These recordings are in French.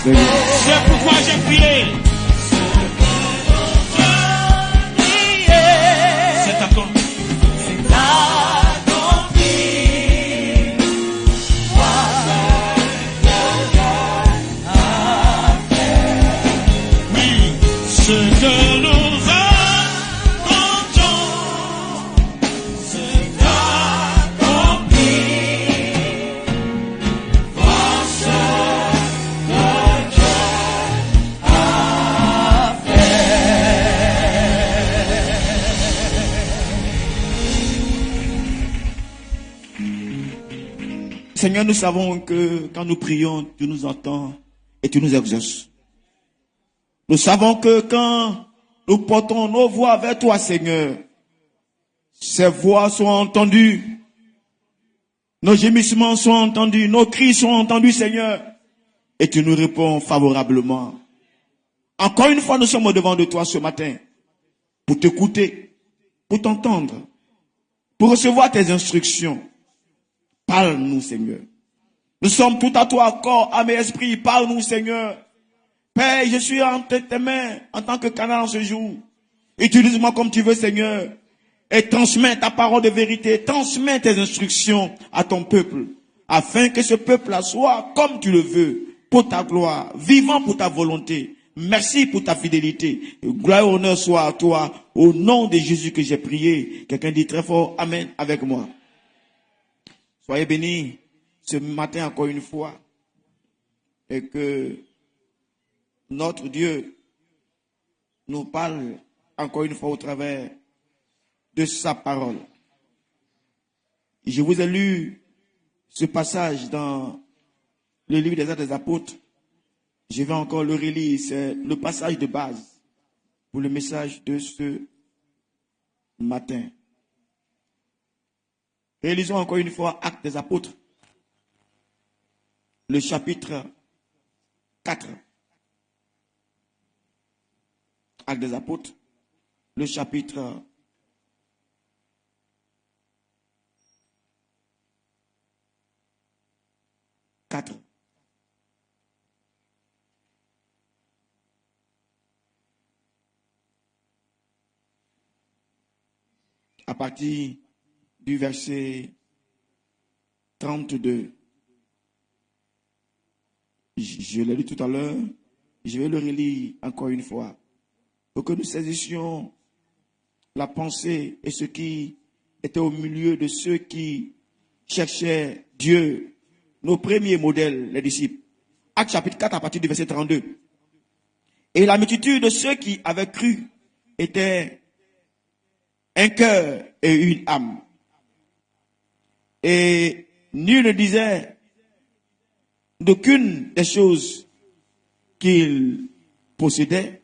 C'est pourquoi j'ai prié. C'est accompli. Oui, ce que nous attendons, c'est accompli. Voici ce que Dieu a fait. Seigneur, nous savons que quand nous prions, tu nous entends et tu nous exauces. Nous savons que quand nous portons nos voix vers toi, Seigneur, ces voix sont entendues. Nos gémissements sont entendus. Nos cris sont entendus, Seigneur. Et tu nous réponds favorablement. Encore une fois, nous sommes au-devant de toi ce matin pour t'écouter, pour t'entendre, pour recevoir tes instructions. Parle-nous, Seigneur. Nous sommes tout à toi, corps, âme et esprit. Parle-nous, Seigneur. Père, je suis entre tes mains en tant que canal en ce jour. Utilise-moi comme tu veux, Seigneur. Et transmets ta parole de vérité. Transmets tes instructions à ton peuple. Afin que ce peuple-là soit comme tu le veux. Pour ta gloire. Vivant pour ta volonté. Merci pour ta fidélité. Gloire et honneur soit à toi. Au nom de Jésus que j'ai prié. Quelqu'un dit très fort Amen avec moi. Soyez bénis ce matin encore une fois. Et que notre Dieu nous parle encore une fois au travers de sa parole. Je vous ai lu ce passage dans le livre des Actes des Apôtres. Je vais encore le relire. C'est le passage de base pour le message de ce matin. Réalisons encore une fois Actes des Apôtres, le chapitre 4. Actes des Apôtres, le chapitre 4. À partir du verset 32. Je l'ai lu tout à l'heure, je vais le relire encore une fois. Pour que nous saisissions la pensée et ce qui était au milieu de ceux qui cherchaient Dieu, nos premiers modèles, les disciples. Actes chapitre 4 à partir du verset 32. Et la multitude de ceux qui avaient cru était un cœur et une âme. Et nul ne disait d'aucune des choses qu'il possédait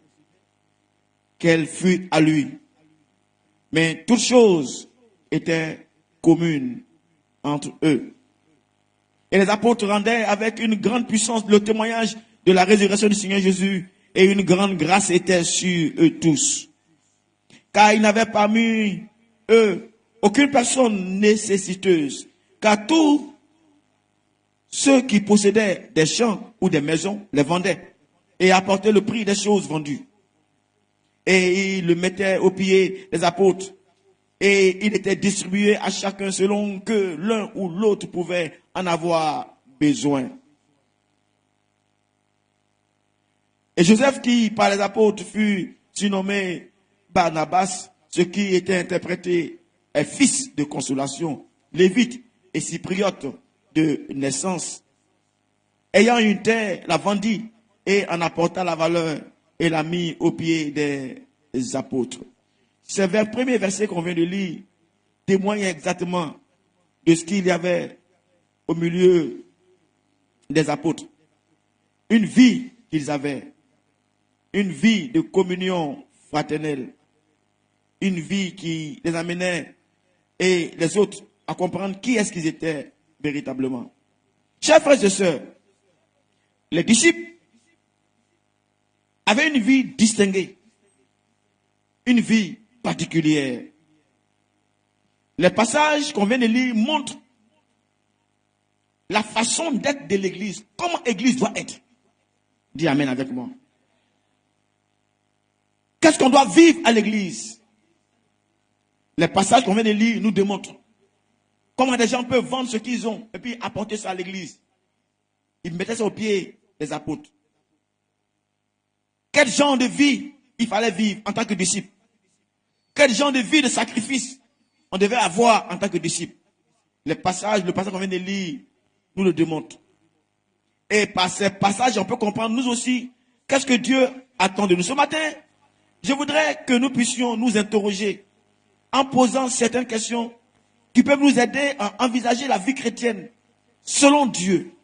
qu'elle fût à lui. Mais toutes choses étaient communes entre eux. Et les apôtres rendaient avec une grande puissance le témoignage de la résurrection du Seigneur Jésus, et une grande grâce était sur eux tous. Car il n'avait parmi eux aucune personne nécessiteuse, car tous ceux qui possédaient des champs ou des maisons les vendaient et apportaient le prix des choses vendues. Et il le mettait aux pieds des apôtres. Et il était distribué à chacun selon que l'un ou l'autre pouvait en avoir besoin. Et Joseph, qui par les apôtres fut surnommé Barnabas, ce qui était interprété est fils de consolation, lévite et cypriote de naissance, ayant une terre, la vendit et en apporta la valeur et l'a mis aux pieds des apôtres. Ce premier verset qu'on vient de lire témoigne exactement de ce qu'il y avait au milieu des apôtres. Une vie qu'ils avaient, une vie de communion fraternelle, une vie qui les amenait et les autres à comprendre qui est-ce qu'ils étaient véritablement. Chers frères et sœurs, les disciples avaient une vie distinguée, une vie particulière. Les passages qu'on vient de lire montrent la façon d'être de l'Église, comment l'Église doit être. Dis Amen avec moi. Qu'est-ce qu'on doit vivre à l'église? Les passages qu'on vient de lire nous démontrent comment des gens peuvent vendre ce qu'ils ont et puis apporter ça à l'église. Ils mettaient ça aux pieds des apôtres. Quel genre de vie il fallait vivre en tant que disciple? Quel genre de vie de sacrifice on devait avoir en tant que disciple? Le passage qu'on vient de lire nous le démontre. Et par ces passages, on peut comprendre nous aussi qu'est-ce que Dieu attend de nous. Ce matin, je voudrais que nous puissions nous interroger en posant certaines questions qui peuvent nous aider à envisager la vie chrétienne selon Dieu.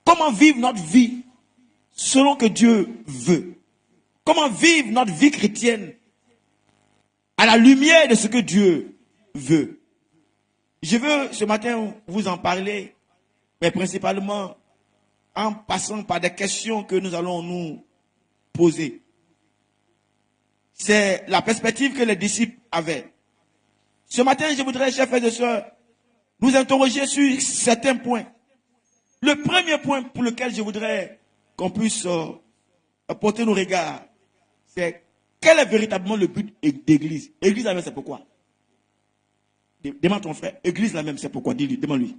Comment vivre notre vie selon que Dieu veut? Comment vivre notre vie chrétienne à la lumière de ce que Dieu veut? Je veux ce matin vous en parler, mais principalement en passant par des questions que nous allons nous poser. C'est la perspective que les disciples avaient. Ce matin, je voudrais, chers frères et sœurs, nous interroger sur certains points. Le premier point pour lequel je voudrais qu'on puisse porter nos regards, c'est quel est véritablement le but d'église? Église la même, c'est pourquoi? Demande ton frère, église la même, c'est pourquoi? Dis-lui, demande-lui.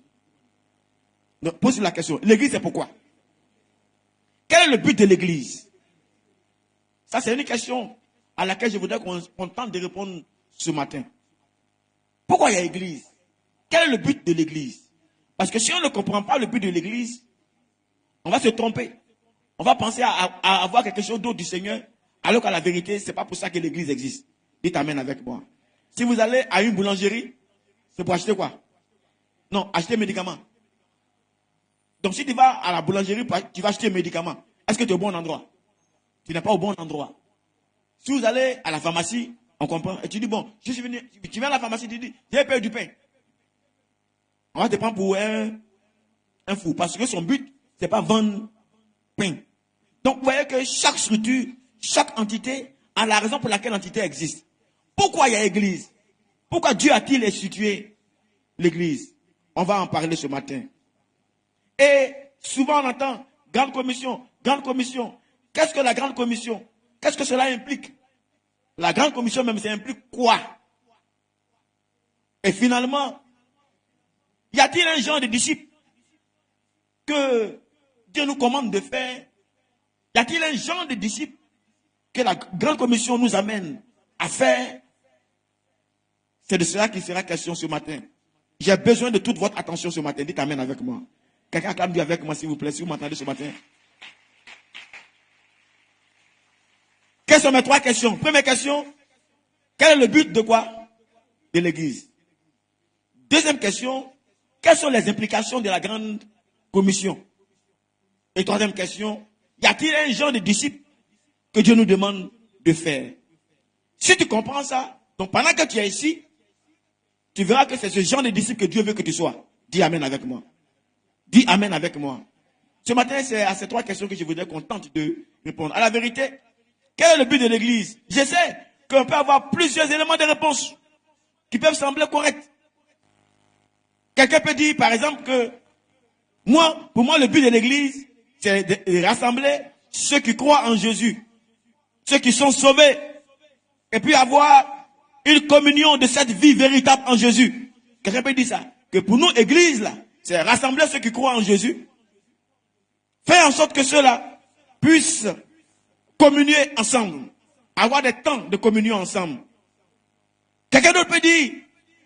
Pose la question, l'église c'est pourquoi? Quel est le but de l'église? Ça, c'est une question à laquelle je voudrais qu'on tente de répondre ce matin. Pourquoi il y a église? Quel est le but de l'église? Parce que si on ne comprend pas le but de l'église, on va se tromper. On va penser à avoir quelque chose d'autre du Seigneur, alors qu'à la vérité, ce n'est pas pour ça que l'église existe. Dites Amen avec moi. Si vous allez à une boulangerie, c'est pour acheter quoi? Non, acheter médicaments. Donc si tu vas à la boulangerie, tu vas acheter un médicament. Est-ce que tu es au bon endroit? Tu n'es pas au bon endroit. Si vous allez à la pharmacie, on comprend. Et tu dis, bon, je suis venu, tu viens à la pharmacie, tu dis, j'ai payé du pain. On va te prendre pour un fou. Parce que son but, ce n'est pas vendre pain. Donc vous voyez que chaque structure, chaque entité a la raison pour laquelle l'entité existe. Pourquoi il y a l'église? Pourquoi Dieu a-t-il institué l'église? On va en parler ce matin. Et souvent on entend grande commission, grande commission. Qu'est-ce que la grande commission? Qu'est-ce que cela implique? La grande commission même, ça implique quoi? Et finalement, y a-t-il un genre de disciples que Dieu nous commande de faire? Y a-t-il un genre de disciples que la grande commission nous amène à faire? C'est de cela qu'il sera question ce matin. J'ai besoin de toute votre attention ce matin. Dites Amen avec moi. Quelqu'un acclame Dieu avec moi, s'il vous plaît, si vous m'entendez ce matin. Quelles sont mes trois questions? Première question, quel est le but de quoi? De l'église. Deuxième question, quelles sont les implications de la grande commission? Et troisième question, y a-t-il un genre de disciples que Dieu nous demande de faire? Si tu comprends ça, donc pendant que tu es ici, tu verras que c'est ce genre de disciple que Dieu veut que tu sois. Dis Amen avec moi. Dis Amen avec moi. Ce matin, c'est à ces trois questions que je voudrais qu'on tente de répondre. À la vérité, quel est le but de l'église? Je sais qu'on peut avoir plusieurs éléments de réponse qui peuvent sembler corrects. Quelqu'un peut dire, par exemple, que pour moi, le but de l'église, c'est de rassembler ceux qui croient en Jésus, ceux qui sont sauvés, et puis avoir une communion de cette vie véritable en Jésus. Quelqu'un peut dire ça. Que pour nous, église, là, c'est rassembler ceux qui croient en Jésus, faire en sorte que ceux-là puissent communier ensemble, avoir des temps de communion ensemble. Quelqu'un d'autre peut dire,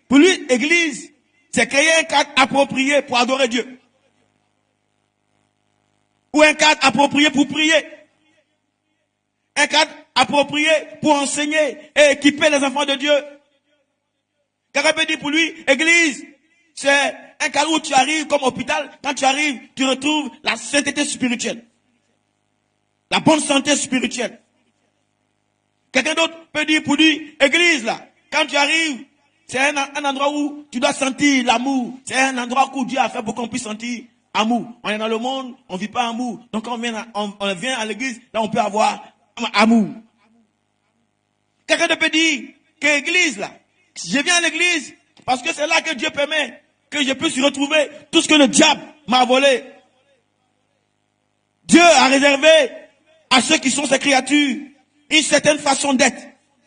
pour lui, église, c'est créer un cadre approprié pour adorer Dieu. Ou un cadre approprié pour prier. Un cadre approprié pour enseigner et équiper les enfants de Dieu. Quelqu'un peut dire pour lui, église, c'est un cadre où tu arrives comme hôpital. Quand tu arrives, tu retrouves la sainteté spirituelle. La bonne santé spirituelle. Quelqu'un d'autre peut dire pour lui, église là, quand tu arrives, c'est un endroit où tu dois sentir l'amour. C'est un endroit où Dieu a fait pour qu'on puisse sentir amour. On est dans le monde, on ne vit pas amour. Donc quand on vient à l'église, là on peut avoir amour. Quelqu'un d'autre peut dire que l'église là, je viens à l'église parce que c'est là que Dieu permet que je puisse retrouver tout ce que le diable m'a volé. Dieu a réservé à ceux qui sont ses créatures une certaine façon d'être,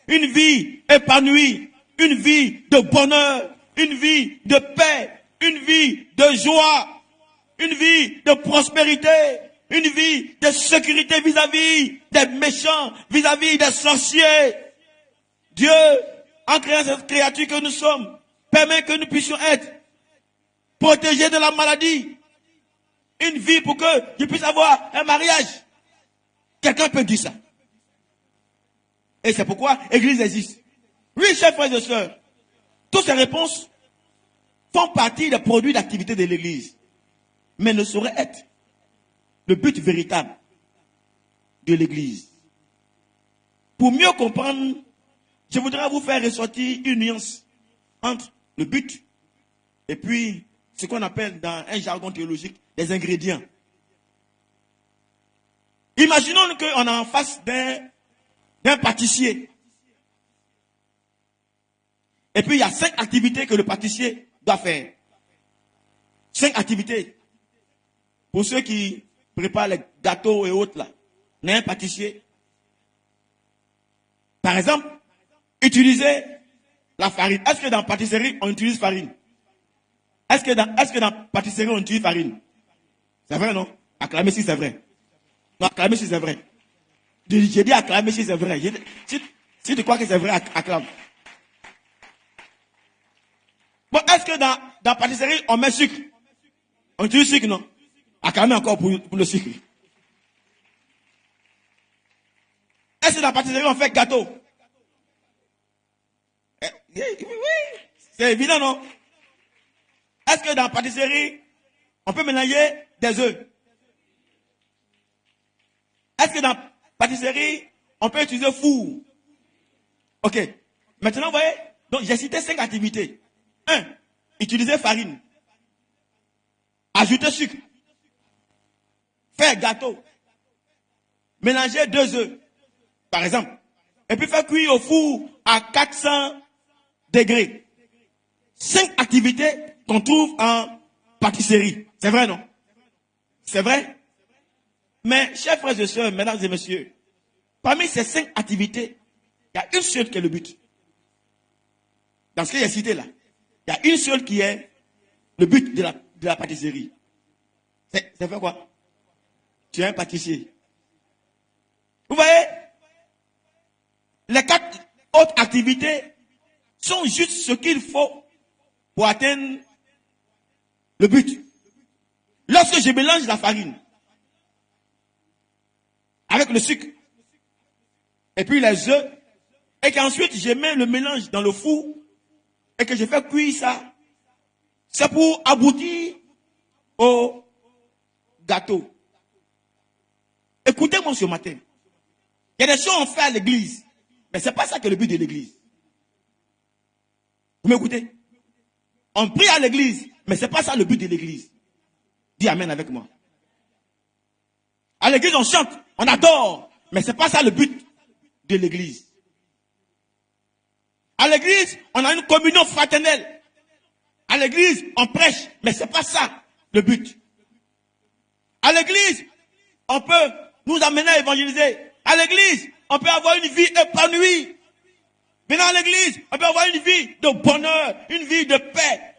une vie épanouie, une vie de bonheur, une vie de paix, une vie de joie, une vie de prospérité, une vie de sécurité vis-à-vis des méchants, vis-à-vis des sorciers. Dieu, en créant cette créature que nous sommes, permet que nous puissions être protégés de la maladie. Une vie pour que je puisse avoir un mariage. Quelqu'un peut dire ça. Et c'est pourquoi l'Église existe. Oui, chers frères et sœurs, toutes ces réponses font partie des produits d'activité de l'Église, mais ne sauraient être le but véritable de l'Église. Pour mieux comprendre, je voudrais vous faire ressortir une nuance entre le but et puis ce qu'on appelle dans un jargon théologique les ingrédients. Imaginons qu'on est en face d'un pâtissier. Et puis il y a 5 activités que le pâtissier doit faire. 5 activités. Pour ceux qui préparent les gâteaux et autres là. Il y a un pâtissier. Par exemple, utiliser la farine. Est-ce que dans la pâtisserie, on utilise farine? Est-ce que dans la pâtisserie, on utilise farine? C'est vrai, non? Acclamez si c'est vrai. Non, acclamez si c'est vrai. J'ai dit acclamez si c'est vrai. Si tu crois que c'est vrai, acclame. Bon, est-ce que dans la pâtisserie, on met sucre? On utilise sucre, non? Acclamez encore pour le sucre. Est-ce que dans la pâtisserie, on fait gâteau? Oui, c'est évident, non? Est-ce que dans la pâtisserie, on peut mélanger des œufs? Est-ce que dans la pâtisserie, on peut utiliser four? Ok. Maintenant, vous voyez, donc j'ai cité 5 activités. 1. Utiliser farine. Ajouter sucre. Faire gâteau. Mélanger 2 œufs, par exemple. Et puis faire cuire au four à 400 degrés. 5 activités qu'on trouve en pâtisserie. C'est vrai, non? C'est vrai? Mais, chers frères et sœurs, mesdames et messieurs, parmi ces 5 activités, il y a une seule qui est le but. Dans ce qu'il y a cité là, il y a une seule qui est le but de la pâtisserie. C'est faire quoi? Tu es un pâtissier. Vous voyez? Les 4 autres activités sont juste ce qu'il faut pour atteindre le but. Lorsque je mélange la farine avec le sucre et puis les œufs et qu'ensuite je mets le mélange dans le four et que je fais cuire ça, c'est pour aboutir au gâteau. Écoutez-moi ce matin. Il y a des choses qu'on fait à l'église, mais ce n'est pas ça que le but de l'église. Vous m'écoutez? On prie à l'église, mais ce n'est pas ça le but de l'église. Dis amen avec moi. À l'église, on chante, on adore, mais ce n'est pas ça le but de l'église. À l'église, on a une communion fraternelle. À l'église, on prêche, mais ce n'est pas ça le but. À l'église, on peut nous amener à évangéliser. À l'église, on peut avoir une vie épanouie. Venant à l'église, on peut avoir une vie de bonheur, une vie de paix,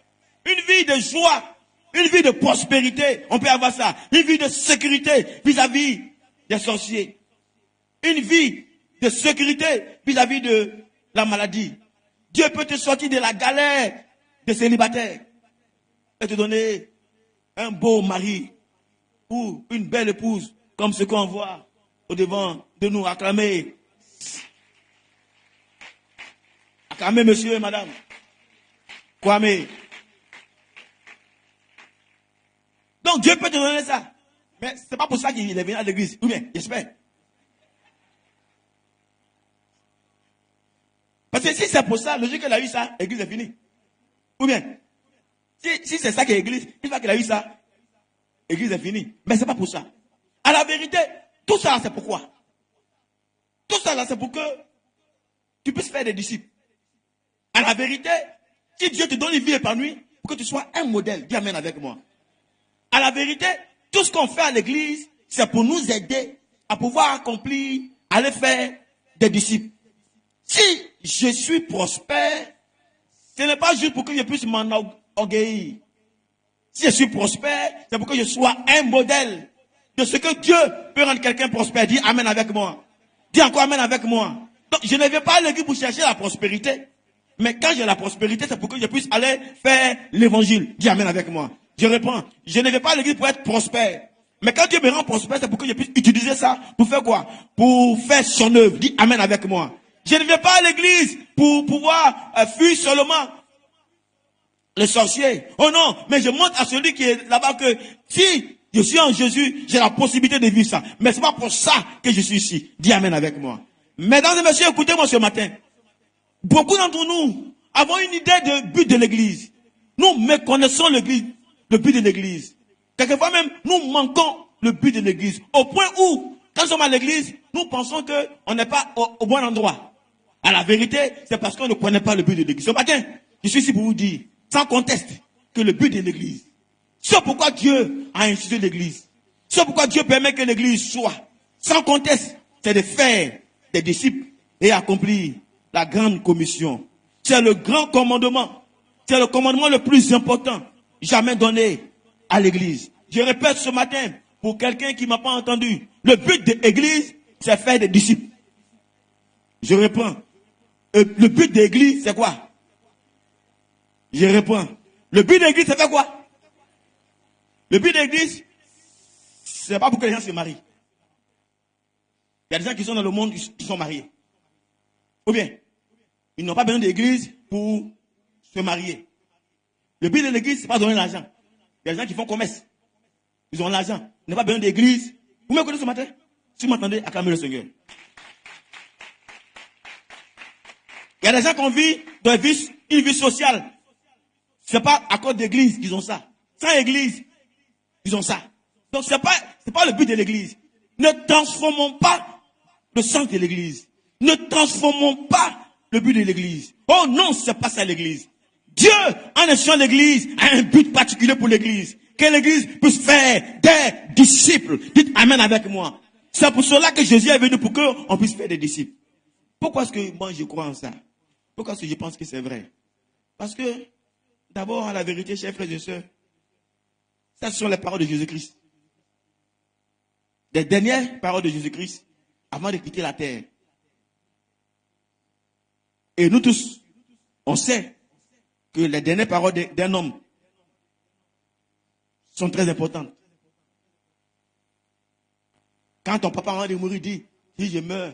une vie de joie, une vie de prospérité. On peut avoir ça. Une vie de sécurité vis-à-vis des sorciers. Une vie de sécurité vis-à-vis de la maladie. Dieu peut te sortir de la galère de célibataire et te donner un beau mari ou une belle épouse comme ce qu'on voit au devant de nous. Acclamer. Acclamez monsieur et madame. Kwame. Donc Dieu peut te donner ça. Mais ce n'est pas pour ça qu'il est venu à l'église. Ou bien, j'espère. Parce que si c'est pour ça, le jour qu'il a eu ça, l'église est finie. Ou bien, si c'est ça qui est l'église, une fois qu'il a eu ça, l'église est finie. Mais ce n'est pas pour ça. À la vérité, tout ça c'est pourquoi? Tout ça là c'est pour que tu puisses faire des disciples. À la vérité, si Dieu te donne une vie épanouie, pour que tu sois un modèle, dis amen avec moi. À la vérité, tout ce qu'on fait à l'église, c'est pour nous aider à pouvoir accomplir, aller faire des disciples. Si je suis prospère, ce n'est pas juste pour que je puisse m'enorgueillir. Si je suis prospère, c'est pour que je sois un modèle de ce que Dieu peut rendre quelqu'un prospère. Dis Amen avec moi. Dis encore Amen avec moi. Donc, je ne viens pas à l'église pour chercher la prospérité. Mais quand j'ai la prospérité, c'est pour que je puisse aller faire l'évangile. Dis Amen avec moi. Je réponds. Je ne viens pas à l'église pour être prospère. Mais quand Dieu me rend prospère, c'est pour que je puisse utiliser ça pour faire quoi? Pour faire son œuvre. Dis Amen avec moi. Je ne viens pas à l'église pour pouvoir fuir seulement les sorciers. Oh non, mais je montre à celui qui est là-bas que si je suis en Jésus, j'ai la possibilité de vivre ça. Mais c'est pas pour ça que je suis ici. Dis Amen avec moi. Mesdames et messieurs, écoutez-moi ce matin. Beaucoup d'entre nous avons une idée de but de l'église. Nous méconnaissons l'église, le but de l'église. Quelquefois même, nous manquons le but de l'église. Au point où, quand nous sommes à l'église, nous pensons qu'on n'est pas au bon endroit. À la vérité, c'est parce qu'on ne connaît pas le but de l'église. Ce matin, je suis ici pour vous dire, sans conteste, que le but de l'église, c'est pourquoi Dieu a institué l'église, c'est pourquoi Dieu permet que l'église soit, sans conteste, c'est de faire des disciples et accomplir la grande commission. C'est le grand commandement. C'est le commandement le plus important jamais donné à l'église. Je répète ce matin, pour quelqu'un qui ne m'a pas entendu, le but de l'église, c'est faire des disciples. Je réponds. Le but de l'église, c'est quoi? Je réponds. Le but de l'église, c'est faire quoi? Le but de l'église, c'est pas pour que les gens se marient. Il y a des gens qui sont dans le monde qui sont mariés. Ou bien, ils n'ont pas besoin d'église pour se marier. Le but de l'église, c'est pas donner l'argent. Il y a des gens qui font commerce. Ils ont l'argent. Ils n'ont pas besoin d'église. Vous me connaissez ce matin? Si vous m'entendez, acclamez le Seigneur. Il y a des gens qui ont une vie sociale. Ce n'est pas à cause d'église qu'ils ont ça. Sans église, ils ont ça. Donc ce n'est pas le but de l'église. Ne transformons pas le sens de l'église. Ne transformons pas le but de l'église. Oh non, ce n'est pas ça l'église. Dieu, en instituant l'église, a un but particulier pour l'église. Que l'église puisse faire des disciples. Dites Amen avec moi. C'est pour cela que Jésus est venu pour qu'on puisse faire des disciples. Pourquoi est-ce que moi je crois en ça? Pourquoi est-ce que je pense que c'est vrai? Parce que, d'abord, à la vérité, chers frères et sœurs, ça ce sont les paroles de Jésus-Christ. Les dernières paroles de Jésus-Christ avant de quitter la terre. Et nous tous, on sait que les dernières paroles d'un homme sont très importantes. Quand ton papa avant de mourir dit, si je meurs,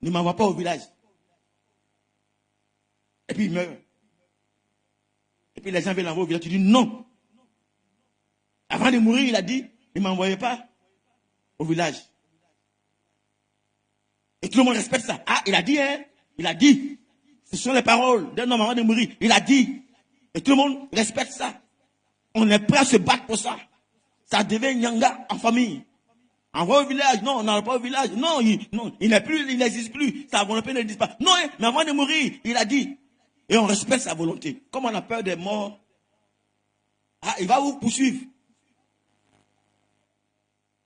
ne m'envoie pas au village. Et puis il meurt. Et puis les gens viennent l'envoyer au village. Tu dis non. Avant de mourir, il a dit, ne m'envoyez pas au village. Et tout le monde respecte ça. Ah, il a dit, hein? Il a dit. Ce sont les paroles d'un homme avant de mourir. Il a dit. Et tout le monde respecte ça. On est prêt à se battre pour ça. Ça devient nyanga en famille. Envoie au village. Non, on n'envoie pas au village. Non, il n'est plus, il n'existe plus. Sa volonté n'existe pas. Non, mais avant de mourir, il a dit. Et on respecte sa volonté. Comme on a peur des morts, ah, il va vous poursuivre.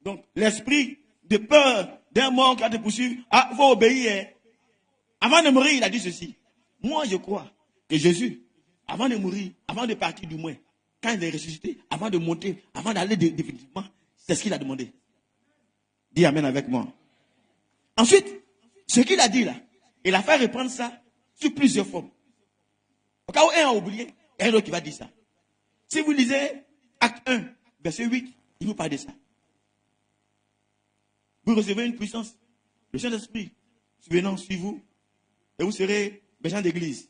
Donc, l'esprit de peur d'un mort qui va te poursuivre, ah, il faut obéir. Avant de mourir, il a dit ceci. Moi, je crois que Jésus, avant de mourir, avant de partir du moins, quand il est ressuscité, avant de monter, avant d'aller définitivement, c'est ce qu'il a demandé. Dis Amen avec moi. Ensuite, ce qu'il a dit là, il a fait reprendre ça sous plusieurs formes. Au cas où un a oublié, il y a un autre qui va dire ça. Si vous lisez Acte 1, verset 8, il vous parle de ça. Vous recevez une puissance, le Saint-Esprit, venant sur vous, et vous serez des gens d'église.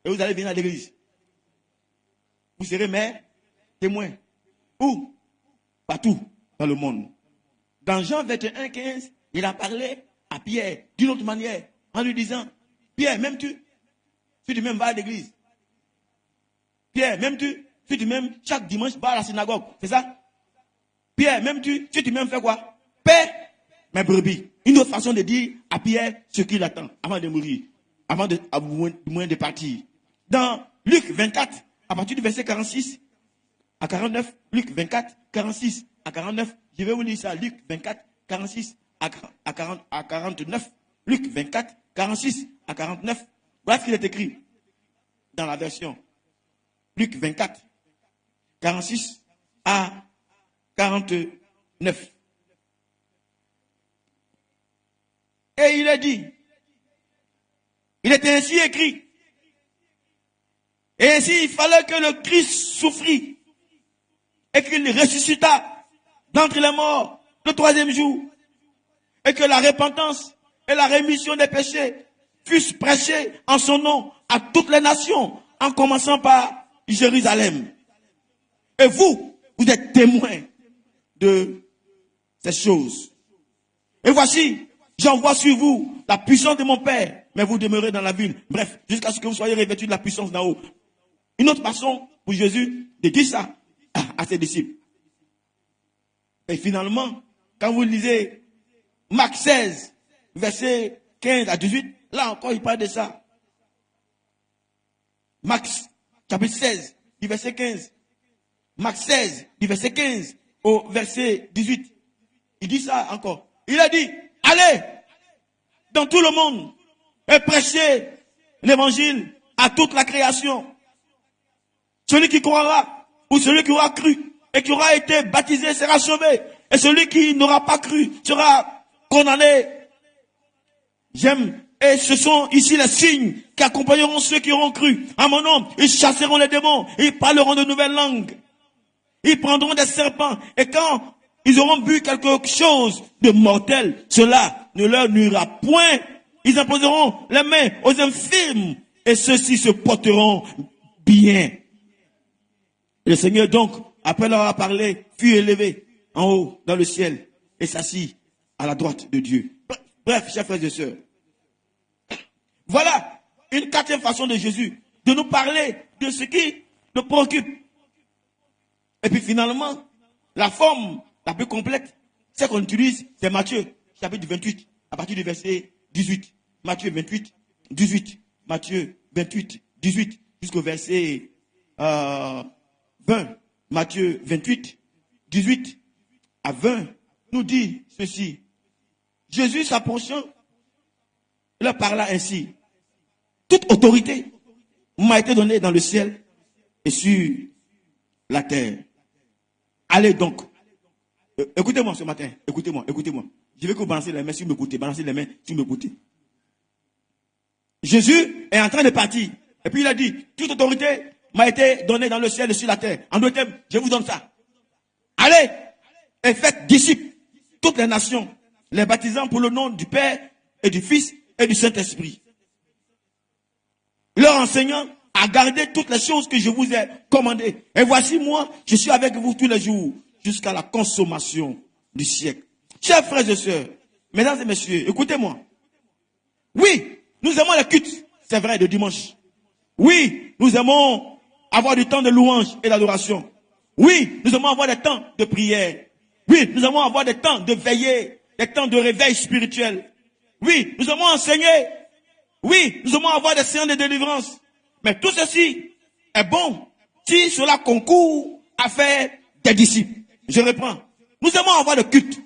Et vous allez venir à l'église. Vous serez maire, témoin. Où? Partout dans le monde. Dans Jean 21, 15, il a parlé à Pierre d'une autre manière, en lui disant, Pierre, m'aimes-tu? Si tu m'aimes, va à l'église. Pierre, m'aimes-tu? Si tu m'aimes, chaque dimanche, va à la synagogue. C'est ça? Pierre, m'aimes-tu? Si tu m'aimes, fais quoi? Paix mes brebis. Une autre façon de dire à Pierre ce qu'il attend avant de mourir, avant de moins de partir. Dans Luc 24, à partir du verset 46 à 49, Luc 24, 46 à 49, Je vais vous lire ça. Luc 24, 46 à 49. Luc 24, 46 à 49. Voilà ce qu'il est écrit dans la version. Luc 24, 46 à 49. Et il est dit, il était ainsi écrit. Et ainsi, il fallait que le Christ souffrit et qu'il ressuscita d'entre les morts le troisième jour. Et que la repentance et la rémission des péchés fussent prêchées en son nom à toutes les nations, en commençant par Jérusalem. Et vous, vous êtes témoins de ces choses. Et voici, j'envoie sur vous la puissance de mon Père, mais vous demeurez dans la ville. Bref, jusqu'à ce que vous soyez revêtus de la puissance d'en haut. Une autre façon pour Jésus de dire ça à ses disciples. Et finalement, quand vous lisez Marc 16, versets 15 à 18, là encore il parle de ça. Marc chapitre 16, du verset 15. Marc 16, du verset 15 au verset 18. Il dit ça encore. Il a dit, allez dans tout le monde et prêchez l'évangile à toute la création. Celui qui croira ou celui qui aura cru et qui aura été baptisé sera sauvé. Et celui qui n'aura pas cru sera condamné. J'aime. Et ce sont ici les signes qui accompagneront ceux qui auront cru. À mon nom, ils chasseront les démons. Ils parleront de nouvelles langues. Ils prendront des serpents. Et quand ils auront bu quelque chose de mortel, cela ne leur nuira point. Ils imposeront les mains aux infirmes. Et ceux-ci se porteront bien. Le Seigneur donc, après leur avoir parlé, fut élevé en haut dans le ciel et s'assit à la droite de Dieu. Bref, chers frères et sœurs, voilà une quatrième façon de Jésus de nous parler de ce qui nous préoccupe. Et puis finalement, la forme la plus complète, celle qu'on utilise, c'est Matthieu, chapitre 28, à partir du verset 18. Matthieu 28, 18. Matthieu 28, 18, jusqu'au verset 20. Matthieu 28, 18 à 20, nous dit ceci. Jésus s'approchant, leur parla ainsi. Toute autorité m'a été donnée dans le ciel et sur la terre. Allez donc. Écoutez-moi ce matin. Écoutez-moi. Je veux que vous balancez les mains si vous m'écoutez. Balancez les mains si vous m'écoutez. Jésus est en train de partir. Et puis il a dit, toute autorité m'a été donnée dans le ciel et sur la terre. En deux termes, je vous donne ça. Allez et faites disciples toutes les nations, les baptisant pour le nom du Père et du Fils et du Saint-Esprit. Leur enseignant à garder toutes les choses que je vous ai commandées. Et voici moi, je suis avec vous tous les jours, jusqu'à la consommation du siècle. Chers frères et sœurs, mesdames et messieurs, écoutez-moi. Oui, nous aimons les cultes, c'est vrai, de dimanche. Oui, nous aimons avoir du temps de louange et d'adoration. Oui, nous aimons avoir des temps de prière. Oui, nous aimons avoir des temps de veillée, des temps de réveil spirituel. Oui, nous aimons enseigner. Oui, nous aimons avoir des séances de délivrance. Mais tout ceci est bon si cela concourt à faire des disciples. Je reprends. Nous aimons avoir le culte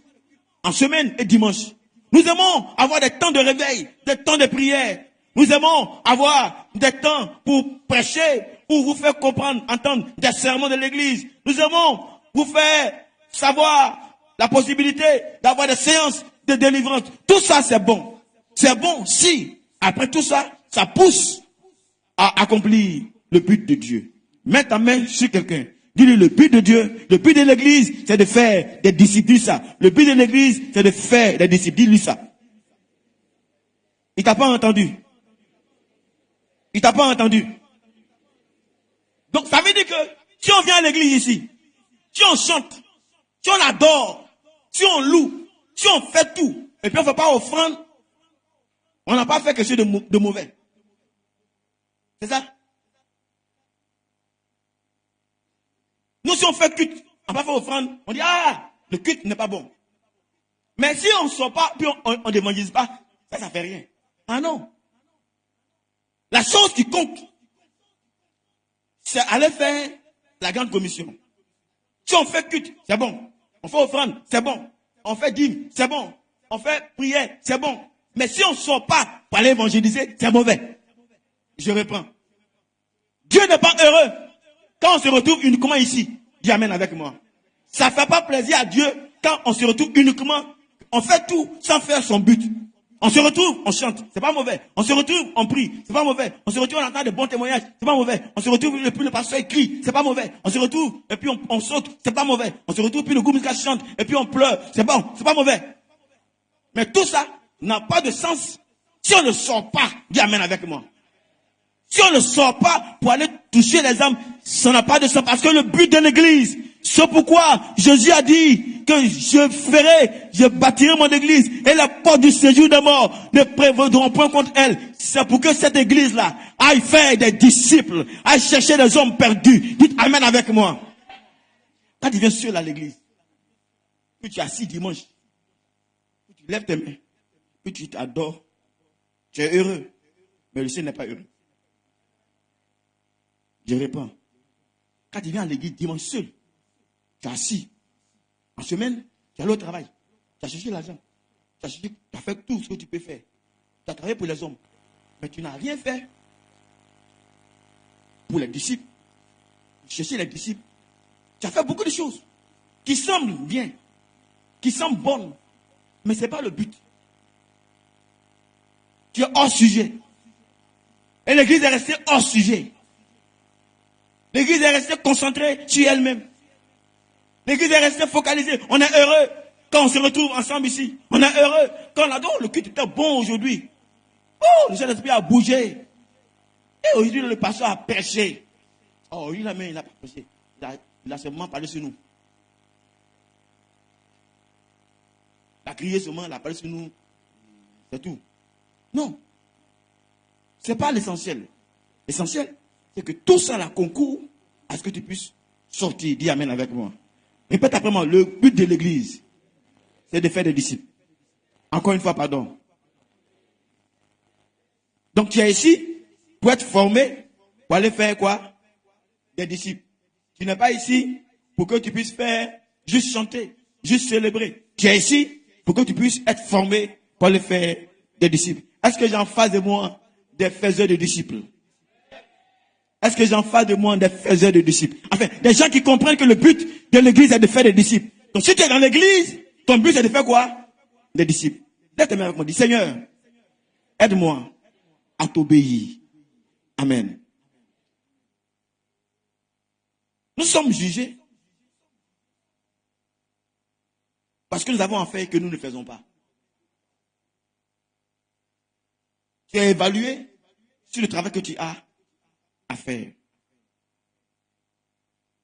en semaine et dimanche. Nous aimons avoir des temps de réveil, des temps de prière. Nous aimons avoir des temps pour prêcher, pour vous faire comprendre, entendre des sermons de l'église. Nous aimons vous faire savoir la possibilité d'avoir des séances de délivrance. Tout ça, c'est bon. C'est bon si, après tout ça, ça pousse à accomplir le but de Dieu. Mets ta main sur quelqu'un. Dis-lui, le but de Dieu, le but de l'église, c'est de faire des disciples. Dis ça. Le but de l'église, c'est de faire des disciples. Dis-lui ça. Il t'a pas entendu. Il t'a pas entendu. Donc, ça veut dire que si on vient à l'église ici, si on chante, si on adore, si on loue, si on fait tout, et puis on ne fait pas offrande, on n'a pas fait quelque chose de mauvais. C'est ça? Nous, si on fait culte, on n'a pas fait offrande, on dit, ah, le culte n'est pas bon. Mais si on ne sort pas, puis on ne d'évangélise pas, ça ne fait rien. Ah non. La chose qui compte, c'est aller faire la grande commission. Si on fait culte, c'est bon. On fait offrande, c'est bon. On fait dîme, c'est bon. On fait prière, c'est bon. Mais si on ne sort pas pour aller évangéliser, c'est mauvais. Je reprends. Dieu n'est pas heureux quand on se retrouve uniquement ici. Dis amen avec moi. Ça ne fait pas plaisir à Dieu quand on se retrouve uniquement. On fait tout sans faire son but. On se retrouve, on chante, c'est pas mauvais. On se retrouve, on prie, c'est pas mauvais. On se retrouve, on entend de bons témoignages, c'est pas mauvais. On se retrouve, et puis le pasteur crie, c'est pas mauvais. On se retrouve, et puis on saute, c'est pas mauvais. On se retrouve, puis le groupe musical chante, et puis on pleure, c'est bon, c'est pas mauvais. Mais tout ça n'a pas de sens si on ne sort pas. Dis amen avec moi. Si on ne sort pas pour aller toucher les âmes, ça n'a pas de sens. Parce que le but de l'église, c'est pourquoi Jésus a dit que je bâtirai mon église et la porte du séjour des morts ne prévaudront point contre elle. C'est pour que cette église-là aille faire des disciples, aille chercher des hommes perdus. Dites amen avec moi. Quand tu viens seul à l'église, puis tu es assis dimanche, puis tu lèves tes mains, puis tu t'adores, tu es heureux, mais le ciel n'est pas heureux. Je réponds. Quand tu viens à l'église dimanche seul, tu es assis. En semaine, tu es allé au travail. Tu as cherché l'argent. Tu as fait tout ce que tu peux faire. Tu as travaillé pour les hommes. Mais tu n'as rien fait pour les disciples. Chercher les disciples. Tu as fait beaucoup de choses qui semblent bien, qui semblent bonnes. Mais ce n'est pas le but. Tu es hors sujet. Et l'église est restée hors sujet. L'église est restée concentrée sur elle-même. L'église est restée focalisée. On est heureux quand on se retrouve ensemble ici. On est heureux quand on adore. Le culte était bon aujourd'hui. Oh, le Saint-Esprit a bougé. Et aujourd'hui, le pasteur a prêché. Oh, lui, il n'a pas prêché. Il a seulement parlé sur nous. Il a crié seulement, il a parlé sur nous. C'est tout. Non. Ce n'est pas l'essentiel. L'essentiel, c'est que tout ça là concourt à ce que tu puisses sortir. Dis amen avec moi. Répète après moi. Le but de l'église, c'est de faire des disciples. Encore une fois, pardon. Donc tu es ici pour être formé, pour aller faire quoi? Des disciples. Tu n'es pas ici pour que tu puisses faire, juste chanter, juste célébrer. Tu es ici pour que tu puisses être formé pour aller faire des disciples. Est-ce que j'en fasse de moi des faiseurs de disciples? Est-ce que j'en fasse de moi des faiseurs de disciples? Enfin, des gens qui comprennent que le but de l'église est de faire des disciples. Donc si tu es dans l'église, ton but c'est de faire quoi? Des disciples. Lève tes mains avec moi. Dis Seigneur, aide-moi à t'obéir. Amen. Nous sommes jugés parce que nous avons affaire que nous ne faisons pas. Tu es évalué sur le travail que tu as à faire.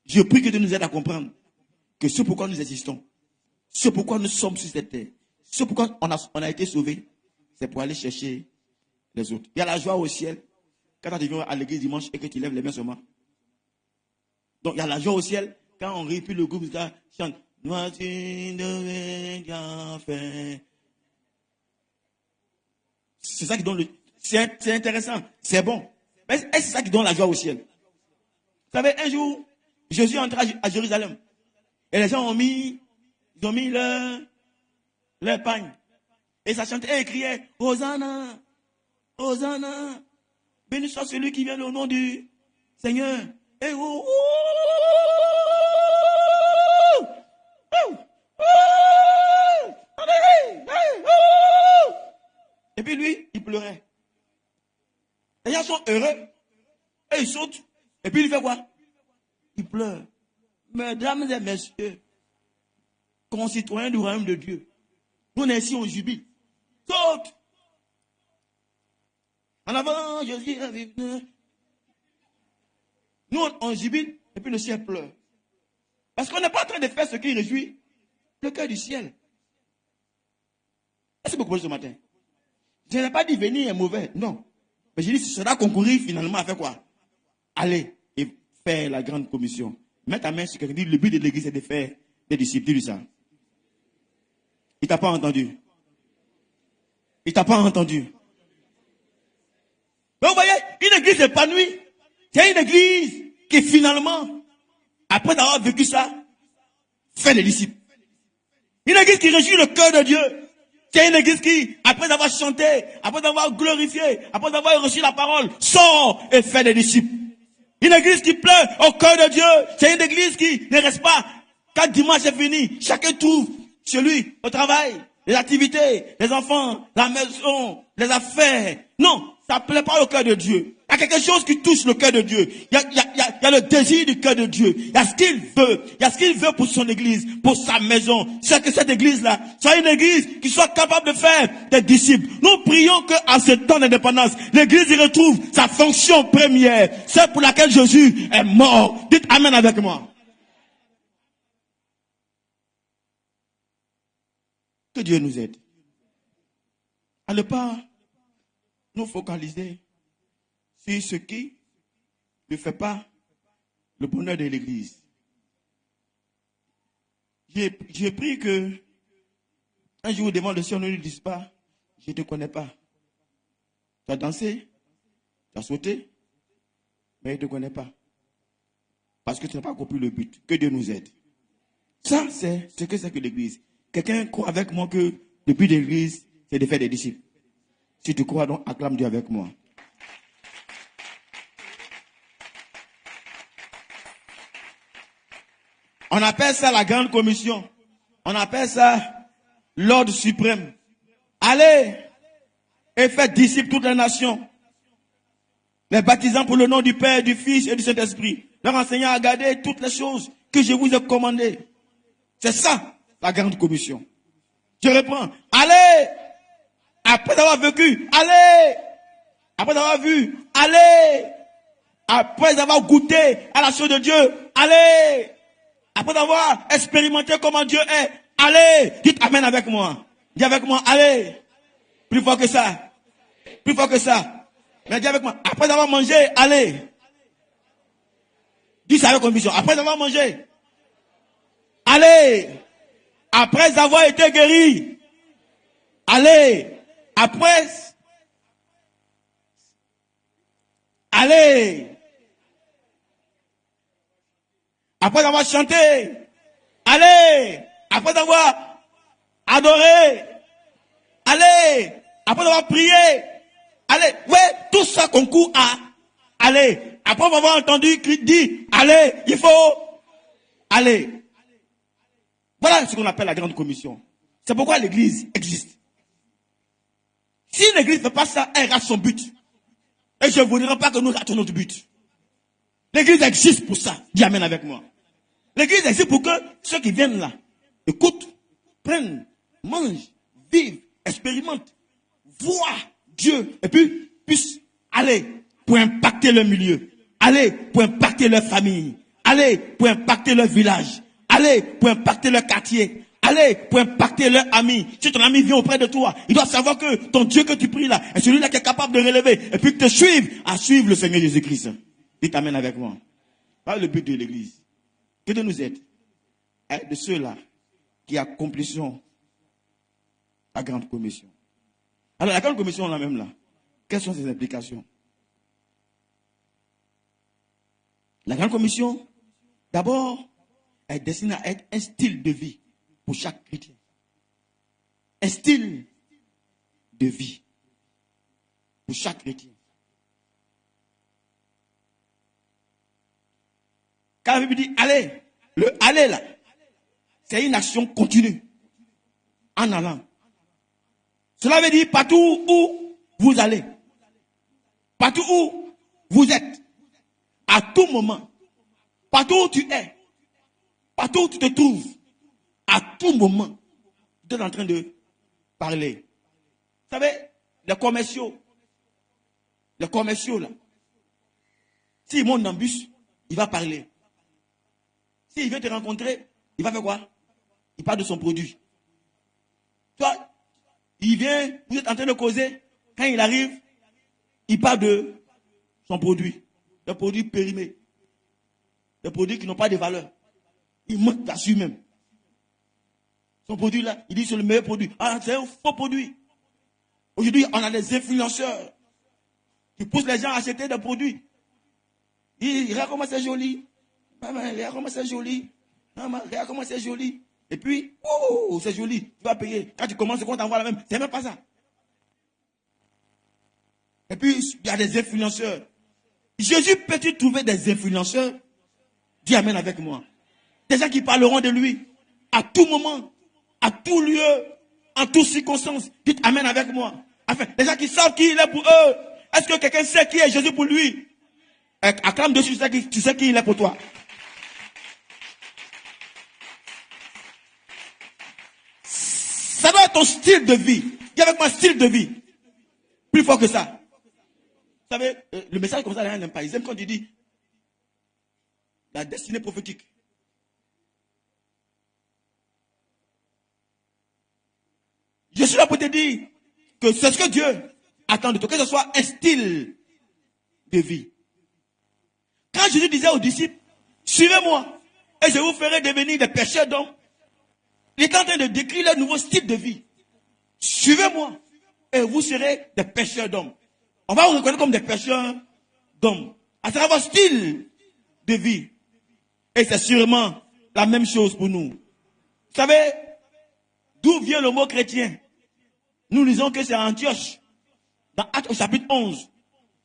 Je prie que Dieu nous aide à comprendre que ce pourquoi nous existons, ce pourquoi nous sommes sur cette terre, ce pourquoi on a été sauvés, c'est pour aller chercher les autres. Il y a la joie au ciel quand tu viens à l'église dimanche et que tu lèves les mains seulement. Donc il y a la joie au ciel quand on rit, puis le groupe chante. C'est ça qui donne le... C'est intéressant, c'est bon. Mais c'est ça qui donne la joie au ciel. Vous savez, un jour, Jésus est entré à Jérusalem. Et les gens ont mis leur pagne. Et ça chantait et criait, Hosanna, Hosanna, béni soit celui qui vient au nom du Seigneur. Et et puis lui, il pleurait. Les gens sont heureux. Et ils sautent. Et puis il fait quoi? Il pleure. Mesdames et messieurs, concitoyens du royaume de Dieu, nous on est ici, on jubile. Saute. En avant, Jésus est venu. Nous on jubile. Et puis le ciel pleure. Parce qu'on n'est pas en train de faire ce qui réjouit le cœur du ciel. Est-ce que vous comprenez ce matin? Je n'ai pas dit venir est mauvais. Non. Mais j'ai dit, ce sera concourir finalement à faire quoi? Aller et faire la grande commission. Mets ta main sur quelqu'un. Dit, le but de l'église, c'est de faire des disciples. Dis-lui ça. Il t'a pas entendu. Il t'a pas entendu. Mais vous voyez, une église épanouie, c'est une église qui finalement, après avoir vécu ça, fait des disciples. Une église qui réjouit le cœur de Dieu. C'est une église qui, après avoir chanté, après avoir glorifié, après avoir reçu la parole, sort et fait des disciples. Une église qui pleure au cœur de Dieu. C'est une église qui ne reste pas. Quand dimanche est fini, chacun trouve chez lui, au travail, les activités, les enfants, la maison, les affaires. Non, ça ne plaît pas au cœur de Dieu. Il y a quelque chose qui touche le cœur de Dieu. Il y a le désir du cœur de Dieu. Il y a ce qu'il veut. Il y a ce qu'il veut pour son église, pour sa maison. C'est que cette église-là soit une église qui soit capable de faire des disciples. Nous prions qu'à ce temps d'indépendance, l'église y retrouve sa fonction première. Celle pour laquelle Jésus est mort. Dites Amen avec moi. Que Dieu nous aide. À ne pas nous focaliser sur ce qui ne fait pas le bonheur de l'église. J'ai pris que un jour devant le Seigneur ne lui dise pas, je ne te connais pas. Tu as dansé, tu as sauté, mais je ne te connais pas. Parce que tu n'as pas compris le but. Que Dieu nous aide. Ça, c'est ce que c'est que l'église. Quelqu'un croit avec moi que le but de l'église, c'est de faire des disciples. Si tu crois, donc acclame Dieu avec moi. On appelle ça la grande commission. On appelle ça l'ordre suprême. Allez et faites disciples toutes les nations. Les baptisant pour le nom du Père, du Fils et du Saint-Esprit. Leur enseignant à garder toutes les choses que je vous ai commandées. C'est ça, la grande commission. Je reprends. Allez, après avoir vécu, allez, après avoir vu, allez, après avoir goûté à la chose de Dieu, allez, après avoir expérimenté comment Dieu est, allez, dites Amen avec moi. Dis avec moi, allez, plus fort que ça, plus fort que ça. Mais dis avec moi, après avoir mangé, allez. Dis ça avec conviction, après avoir mangé, allez. Après avoir été guéri, allez. Après avoir chanté, allez. Après avoir adoré, allez. Après avoir prié, allez. Ouais, tout ça concourt à aller. Après avoir entendu dire, allez, il faut aller. Voilà ce qu'on appelle la grande commission. C'est pourquoi l'église existe. Si l'église ne fait pas ça, elle rate son but. Et je ne voudrais pas que nous ratons notre but. L'église existe pour ça. Dis Amen avec moi. L'église existe pour que ceux qui viennent là écoutent, prennent, mangent, vivent, expérimentent, voient Dieu et puis puissent aller pour impacter leur milieu. Aller pour impacter leur famille. Aller pour impacter leur village. Aller pour impacter leur quartier. Allez pour impacter leurs amis. Si ton ami vient auprès de toi, il doit savoir que ton Dieu que tu pries là est celui-là qui est capable de relever et puis te suivre à suivre le Seigneur Jésus-Christ. Dites Amen avec moi. Voilà le but de l'église. Que Dieu nous aide. Être de ceux-là qui accomplissent la grande commission. Alors la grande commission là même là, quelles sont ses implications? La grande commission, d'abord, est destinée à être un style de vie pour chaque chrétien. Un style de vie pour chaque chrétien. Quand la Bible dit allez, le aller là, c'est une action continue. En allant. Cela veut dire partout où vous allez, partout où vous êtes, à tout moment, partout où tu es, partout où tu te trouves, à tout moment, tu es en train de parler. Vous savez, les commerciaux là, s'ils montent dans le bus, il va parler. S'il veut te rencontrer, il va faire quoi? Il parle de son produit. Toi, il vient, vous êtes en train de causer, quand il arrive, il parle de son produit. Des produits périmés. Des produits qui n'ont pas de valeur. Il manque là-dessus même. Son produit là, il dit c'est le meilleur produit. Ah, c'est un faux produit. Aujourd'hui, on a des influenceurs qui poussent les gens à acheter des produits. Il regarde comment c'est joli. Maman, regarde comment c'est joli. Maman, regarde comment c'est joli. Et puis, oh, c'est joli, tu vas payer. Quand tu commences, c'est qu'on t'envoie la même. C'est même pas ça. Et puis, il y a des influenceurs. Jésus peut-il trouver des influenceurs? Dis amen avec moi. Des gens qui parleront de lui à tout moment, à tout lieu, en toutes circonstances. Dites amen avec moi. Enfin, des gens qui savent qui il est pour eux. Est-ce que quelqu'un sait qui est Jésus pour lui? Acclame dessus, tu sais qui il est pour toi. Ça doit être ton style de vie. Dis avec moi, style de vie. Plus fort que ça. Vous savez, le message comme ça, les gens n'aiment pas. Ils aiment quand tu dis la destinée prophétique. Je suis là pour te dire que c'est ce que Dieu attend de toi, que ce soit un style de vie. Quand Jésus disait aux disciples, suivez-moi et je vous ferai devenir des pêcheurs d'hommes, il est en train de décrire le nouveau style de vie. Suivez-moi et vous serez des pêcheurs d'hommes. On va vous reconnaître comme des pêcheurs d'hommes. À travers votre style de vie. Et c'est sûrement la même chose pour nous. Vous savez, d'où vient le mot chrétien? Nous lisons que c'est à Antioche. Dans Actes au chapitre 11.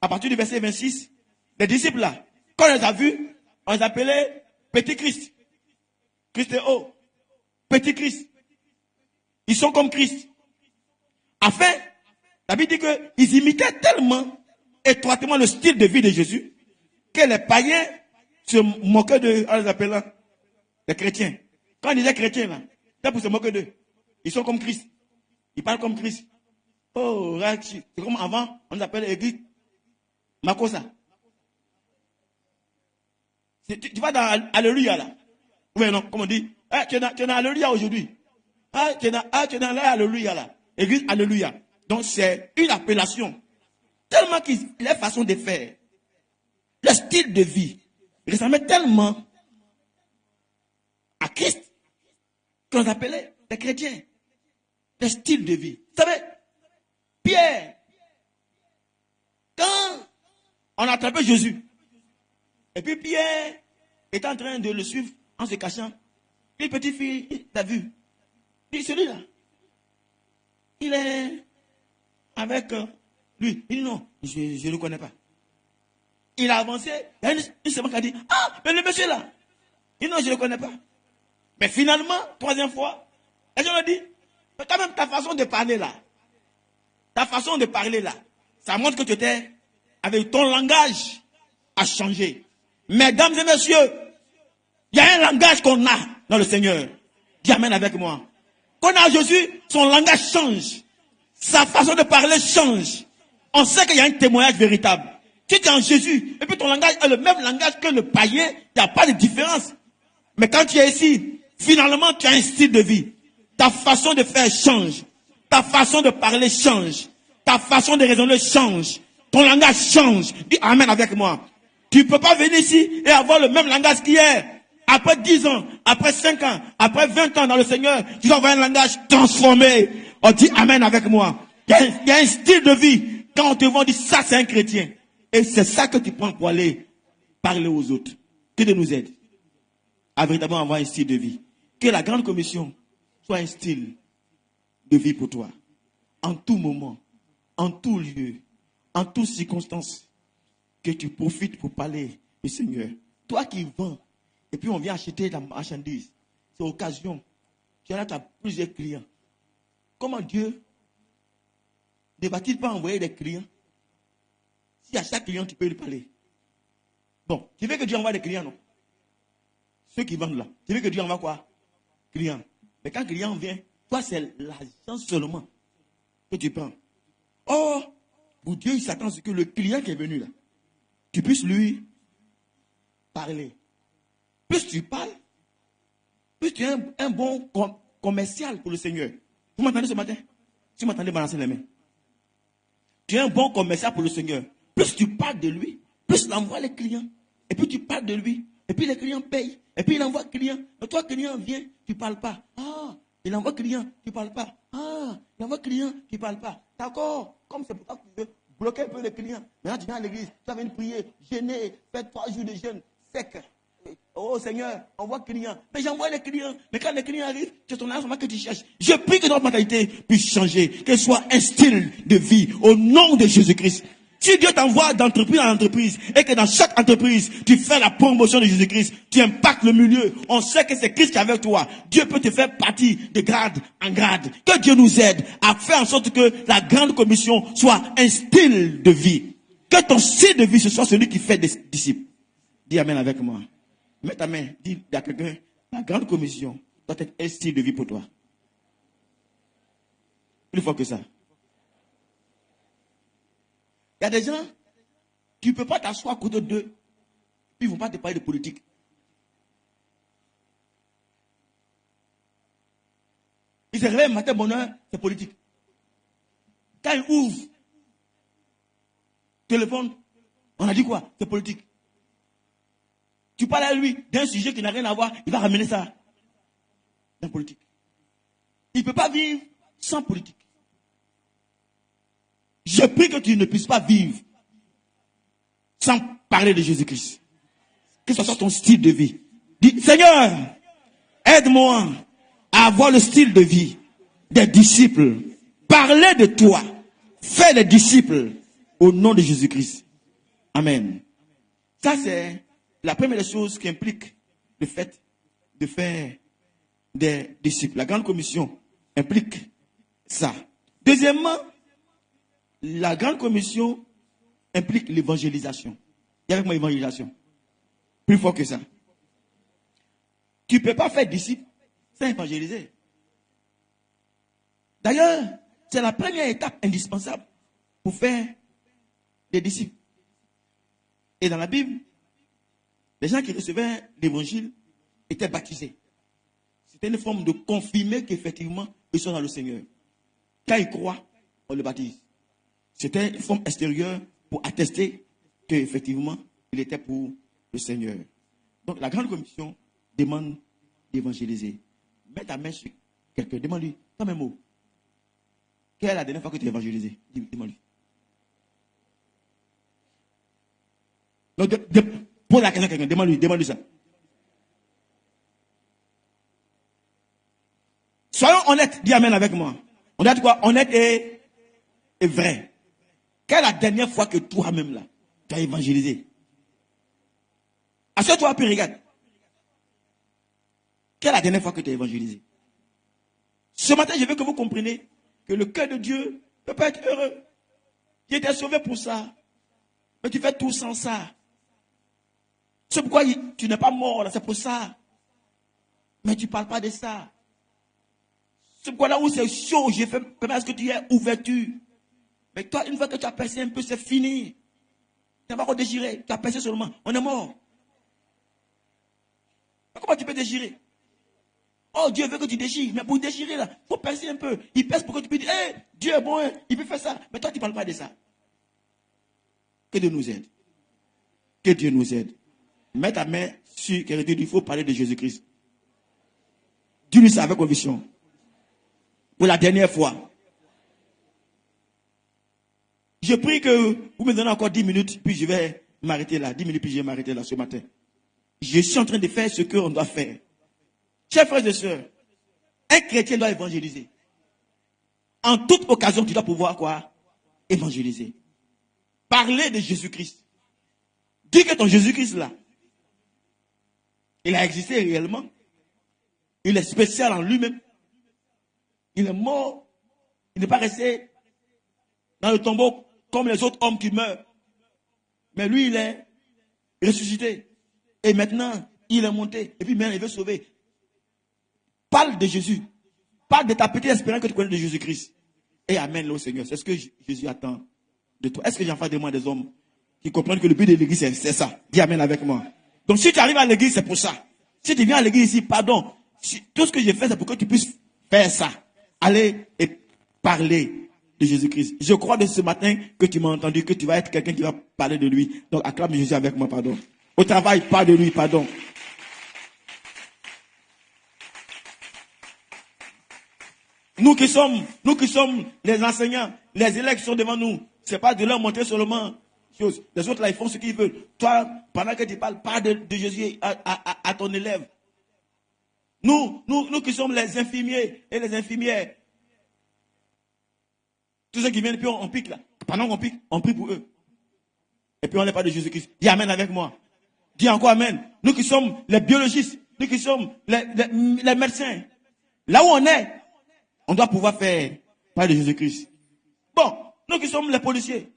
À partir du verset 26. Les disciples là, quand on les a vus, on les appelait Petit Christ. Christéo. Petit Christ. Ils sont comme Christ. Afin, la Bible dit qu'ils imitaient tellement étroitement le style de vie de Jésus que les païens se moquaient d'eux en les appelant les chrétiens. Quand on disait chrétiens, là, c'est pour se moquer d'eux. Ils sont comme Christ. Ils parlent comme Christ. Oh, c'est comme avant, on appelle l'église Makosa. Tu vas dans Alléluia là. Oui, non, comme on dit. Ah, tu es dans Alléluia aujourd'hui. Ah, tu es dans l'Alléluia là. Église Alléluia. Donc c'est une appellation. Tellement qu'ils, les façons de faire, le style de vie, ressemblait tellement à Christ qu'on appelait les chrétiens. Le style de vie. Vous savez, Pierre, quand on a attrapé Jésus, et puis Pierre est en train de le suivre en se cachant, une petite fille, t'as vu, il dit celui-là, il est avec lui. Il dit non, je ne le connais pas. Il a avancé, il y a une seconde qui a dit, ah, mais le monsieur là, il dit non, je ne le connais pas. Mais finalement, troisième fois, les gens ont dit, mais quand même ta façon de parler là, ça montre que tu étais, avec ton langage, a changé. Mesdames et messieurs, il y a un langage qu'on a dans le Seigneur. Dis amen avec moi. Quand on a Jésus, son langage change. Sa façon de parler change. On sait qu'il y a un témoignage véritable. Si tu es en Jésus, et puis ton langage est le même langage que le païen, il n'y a pas de différence. Mais quand tu es ici, finalement, tu as un style de vie. Ta façon de faire change. Ta façon de parler change. Ta façon de raisonner change. Ton langage change. Dis amen avec moi. Tu ne peux pas venir ici et avoir le même langage qu'hier. Après 10 ans, après 5 ans, après 20 ans dans le Seigneur, tu dois avoir un langage transformé. On dit amen avec moi. Il y a un style de vie. Quand on te voit, on dit ça c'est un chrétien. Et c'est ça que tu prends pour aller parler aux autres. Que Dieu nous aide à véritablement avoir un style de vie. Que la grande commission soit un style de vie pour toi. En tout moment, en tout lieu, en toutes circonstances. Que tu profites pour parler du Seigneur. Toi qui vends, et puis on vient acheter la marchandise. C'est occasion. Tu as plusieurs clients. Comment Dieu ne va-t-il pas envoyer des clients? Si à chaque client tu peux lui parler. Bon, tu veux que Dieu envoie des clients, non? Ceux qui vendent là. Tu veux que Dieu envoie quoi? Clients. Mais quand le client vient, toi c'est l'argent seulement que tu prends. Or, pour Dieu, il s'attend à ce que le client qui est venu là, tu puisses lui parler. Plus tu parles, plus tu es un bon commercial pour le Seigneur. Vous m'entendez ce matin? Si vous m'entendez balancer les mains. Tu es un bon commercial pour le Seigneur. Plus tu parles de lui, plus il envoie les clients. Et puis tu parles de lui. Et puis les clients payent. Et puis il envoie client. Et toi, client vient, tu ne parles pas. Ah, il envoie client, tu ne parles pas. Ah, il envoie client, tu ne parles pas. D'accord? Comme c'est pour ça que tu veux bloquer un peu les clients. Maintenant, tu viens à l'église, tu vas venir prier, jeûner, faire 3 jours de jeûne sec. Oh Seigneur, envoie clients. Mais j'envoie les clients. Mais quand les clients arrivent, c'est ton argent que tu cherches. Je prie que notre mentalité puisse changer, qu'elle soit un style de vie au nom de Jésus-Christ. Si Dieu t'envoie d'entreprise en entreprise et que dans chaque entreprise, tu fais la promotion de Jésus-Christ, tu impactes le milieu, on sait que c'est Christ qui est avec toi. Dieu peut te faire partie de grade en grade. Que Dieu nous aide à faire en sorte que la grande commission soit un style de vie. Que ton style de vie, ce soit celui qui fait des disciples. Dis Amen avec moi. Mets ta main, dis à quelqu'un, la grande commission doit être un style de vie pour toi. Plus fort que ça. Il y a des gens, tu ne peux pas t'asseoir à côté d'eux, puis ils ne vont pas te parler de politique. Ils se réveillent matin, bonheur, c'est politique. Quand ils ouvrent le téléphone, on a dit quoi? C'est politique. Tu parles à lui d'un sujet qui n'a rien à voir, il va ramener ça dans la politique. Il ne peut pas vivre sans politique. Je prie que tu ne puisses pas vivre sans parler de Jésus-Christ. Que ce soit ton style de vie. Dis, Seigneur, aide-moi à avoir le style de vie des disciples. Parler de toi. Fais les disciples au nom de Jésus-Christ. Amen. Ça, c'est la première chose qui implique le fait de faire des disciples. La grande commission implique ça. Deuxièmement, la grande commission implique l'évangélisation. Il y a avec moi évangélisation. Plus fort que ça. Tu ne peux pas faire disciple sans évangéliser. D'ailleurs, c'est la première étape indispensable pour faire des disciples. Et dans la Bible, les gens qui recevaient l'évangile étaient baptisés. C'était une forme de confirmer qu'effectivement, ils sont dans le Seigneur. Quand ils croient, on le baptise. C'était une forme extérieure pour attester qu'effectivement, il était pour le Seigneur. Donc, la grande commission demande d'évangéliser. Mets ta main sur quelqu'un. Demande-lui, comme un mot. Quelle est la dernière fois que tu as évangélisé? Demande-lui. Donc, pose la question à quelqu'un. Demande-lui ça. Soyons honnêtes. Dis Amen avec moi. On a dit quoi? Honnête et vrai. Quelle est la dernière fois que toi-même là, tu as évangélisé? Assure-toi puis regarde. Quelle est la dernière fois que tu as évangélisé? Ce matin, je veux que vous compreniez que le cœur de Dieu ne peut pas être heureux. Il était sauvé pour ça. Mais tu fais tout sans ça. C'est pourquoi tu n'es pas mort là, c'est pour ça. Mais tu ne parles pas de ça. C'est pourquoi là où c'est chaud, j'ai fait permettre que tu aies ouverture. Mais toi, une fois que tu as percé un peu, c'est fini. Tu n'as pas redéchiré. Tu as percé seulement. On est mort. Mais comment tu peux déchirer? Oh, Dieu veut que tu déchires. Mais pour déchirer, là, il faut percer un peu. Il perce pour que tu puisses dire, hey, Dieu est bon, hein, il peut faire ça. Mais toi, tu ne parles pas de ça. Que Dieu nous aide. Que Dieu nous aide. Mets ta main sur quelqu'un, il faut parler de Jésus-Christ. Dis-lui ça avec conviction. Pour la dernière fois. Je prie que vous me donnez encore 10 minutes, puis je vais m'arrêter là. 10 minutes, puis je vais m'arrêter là ce matin. Je suis en train de faire ce qu'on doit faire. Chers frères et sœurs, un chrétien doit évangéliser. En toute occasion, tu dois pouvoir quoi? Évangéliser. Parler de Jésus-Christ. Dis que ton Jésus-Christ là, il a existé réellement. Il est spécial en lui-même. Il est mort. Il n'est pas resté dans le tombeau comme les autres hommes qui meurent. Mais lui, il est ressuscité. Et maintenant, il est monté. Et puis maintenant, il veut sauver. Parle de Jésus. Parle de ta petite espérance que tu connais de Jésus-Christ. Et amène-le au Seigneur. C'est ce que Jésus attend de toi. Est-ce que j'en fais de moi des hommes qui comprennent que le but de l'église, c'est ça? Dis amen avec moi. Donc si tu arrives à l'église, c'est pour ça. Si tu viens à l'église ici, pardon. Tout ce que j'ai fait, c'est pour que tu puisses faire ça. Aller et parler de Jésus-Christ. Je crois de ce matin que tu m'as entendu, que tu vas être quelqu'un qui va parler de lui. Donc acclame Jésus avec moi, pardon. Au travail, parle de lui, pardon. Nous qui sommes les enseignants, les élèves qui sont devant nous, c'est pas de leur montrer seulement, chose. Les autres là, ils font ce qu'ils veulent. Toi, pendant que tu parles, parle de Jésus à ton élève. Nous qui sommes les infirmiers et les infirmières, tous ceux qui viennent, puis on pique là. Pendant qu'on pique, on prie pour eux. Et puis on les parle de Jésus-Christ. Dis Amen avec moi. Dis encore Amen. Nous qui sommes les biologistes, nous qui sommes les médecins, là où on doit pouvoir faire parler de Jésus-Christ. Bon, nous qui sommes les policiers,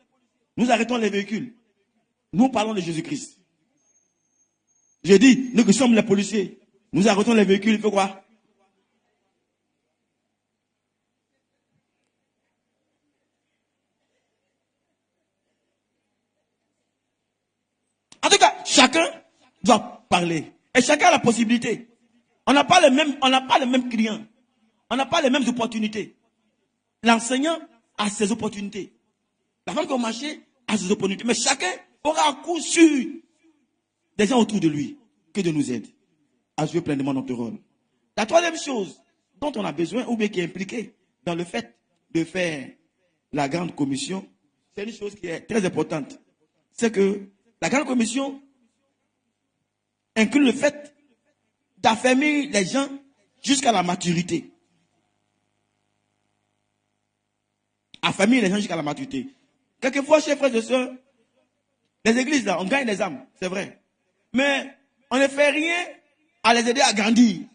nous arrêtons les véhicules. Nous parlons de Jésus-Christ. Je dis, nous qui sommes les policiers, nous arrêtons les véhicules, il faut quoi? En tout cas, chacun doit parler. Et chacun a la possibilité. On n'a pas les mêmes clients. On n'a pas les mêmes opportunités. L'enseignant a ses opportunités. La femme qui a marché a ses opportunités. Mais chacun aura un coup sur des gens autour de lui que de nous aider à jouer pleinement notre rôle. La troisième chose dont on a besoin, ou bien qui est impliquée dans le fait de faire la grande commission, c'est une chose qui est très importante. C'est que la grande commission inclut le fait d'affermir les gens jusqu'à la maturité. Affermir les gens jusqu'à la maturité. Quelquefois, chers frères et sœurs, les églises là, on gagne des âmes, c'est vrai. Mais on ne fait rien à les aider à grandir.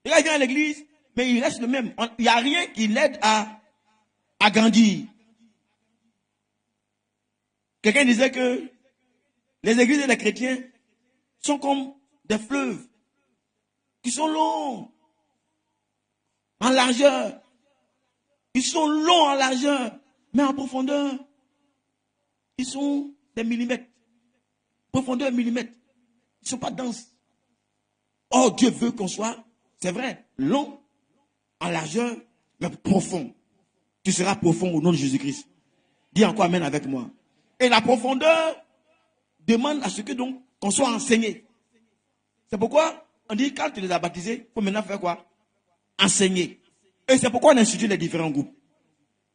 Les gars viennent à l'église, mais il reste le même. Il n'y a rien qui l'aide à grandir. Quelqu'un disait que les églises et les chrétiens sont comme des fleuves qui sont longs en largeur. Ils sont longs en largeur, mais en profondeur, ils sont des millimètres. Profondeur millimètres. Ils ne sont pas denses. Or, Dieu veut qu'on soit, c'est vrai, long en largeur, mais profond. Tu seras profond au nom de Jésus-Christ. Dis encore Amen avec moi. Et la profondeur demande à ce que donc qu'on soit enseigné. C'est pourquoi on dit quand tu les as baptisés, il faut maintenant faire quoi? Enseigner. Et c'est pourquoi on institue les différents groupes.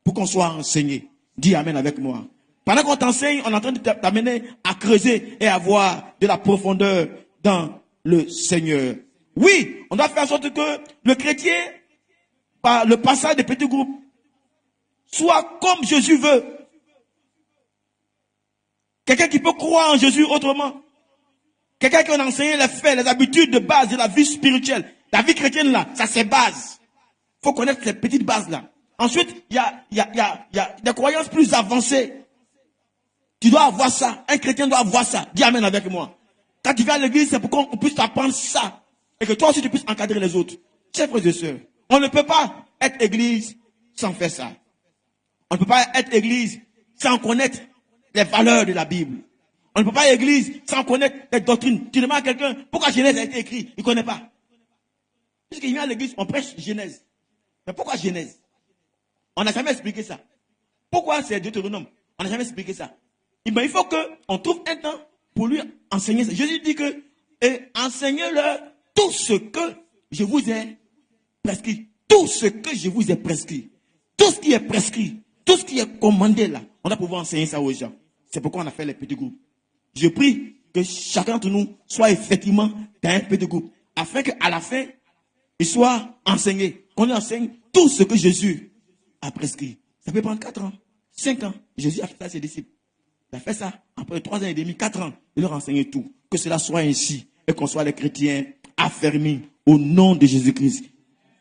Pour qu'on soit enseigné. Dis Amen avec moi. Pendant qu'on t'enseigne, on est en train de t'amener à creuser et à avoir de la profondeur dans le Seigneur. Oui, on doit faire en sorte que le chrétien, par le passage des petits groupes, soit comme Jésus veut. Quelqu'un qui peut croire en Jésus autrement. Quelqu'un qui a enseigné les faits, les habitudes de base de la vie spirituelle. La vie chrétienne là, ça c'est base. Il faut connaître ces petites bases là. Ensuite, il y a des croyances plus avancées. Tu dois avoir ça. Un chrétien doit avoir ça. Dis Amen avec moi. Quand tu viens à l'église, c'est pour qu'on puisse t'apprendre ça. Et que toi aussi tu puisses encadrer les autres. Chers frères et sœurs, on ne peut pas être église sans faire ça. On ne peut pas être église sans connaître les valeurs de la Bible. On ne peut pas être église sans connaître les doctrines. Tu demandes à quelqu'un pourquoi Genèse a été écrit. Il ne connaît pas. Puisqu'il vient à l'église, on prêche Genèse. Mais pourquoi Genèse? On n'a jamais expliqué ça. Pourquoi c'est Deutéronome? On n'a jamais expliqué ça. Il faut qu'on trouve un temps pour lui enseigner ça. Jésus dit que enseignez-leur tout ce que je vous ai prescrit. Tout ce que je vous ai prescrit. Tout ce qui est prescrit. Tout ce qui est commandé là. On doit pouvoir enseigner ça aux gens. C'est pourquoi on a fait les petits groupes. Je prie que chacun d'entre nous soit effectivement dans un petit groupe. Afin qu'à la fin, il soit enseigné. Qu'on lui enseigne tout ce que Jésus a prescrit. Ça peut prendre 4 ans, 5 ans. Jésus a fait ça à ses disciples. Il a fait ça après 3 ans et demi, 4 ans. Il leur a enseigné tout. Que cela soit ainsi. Et qu'on soit les chrétiens affermis au nom de Jésus-Christ.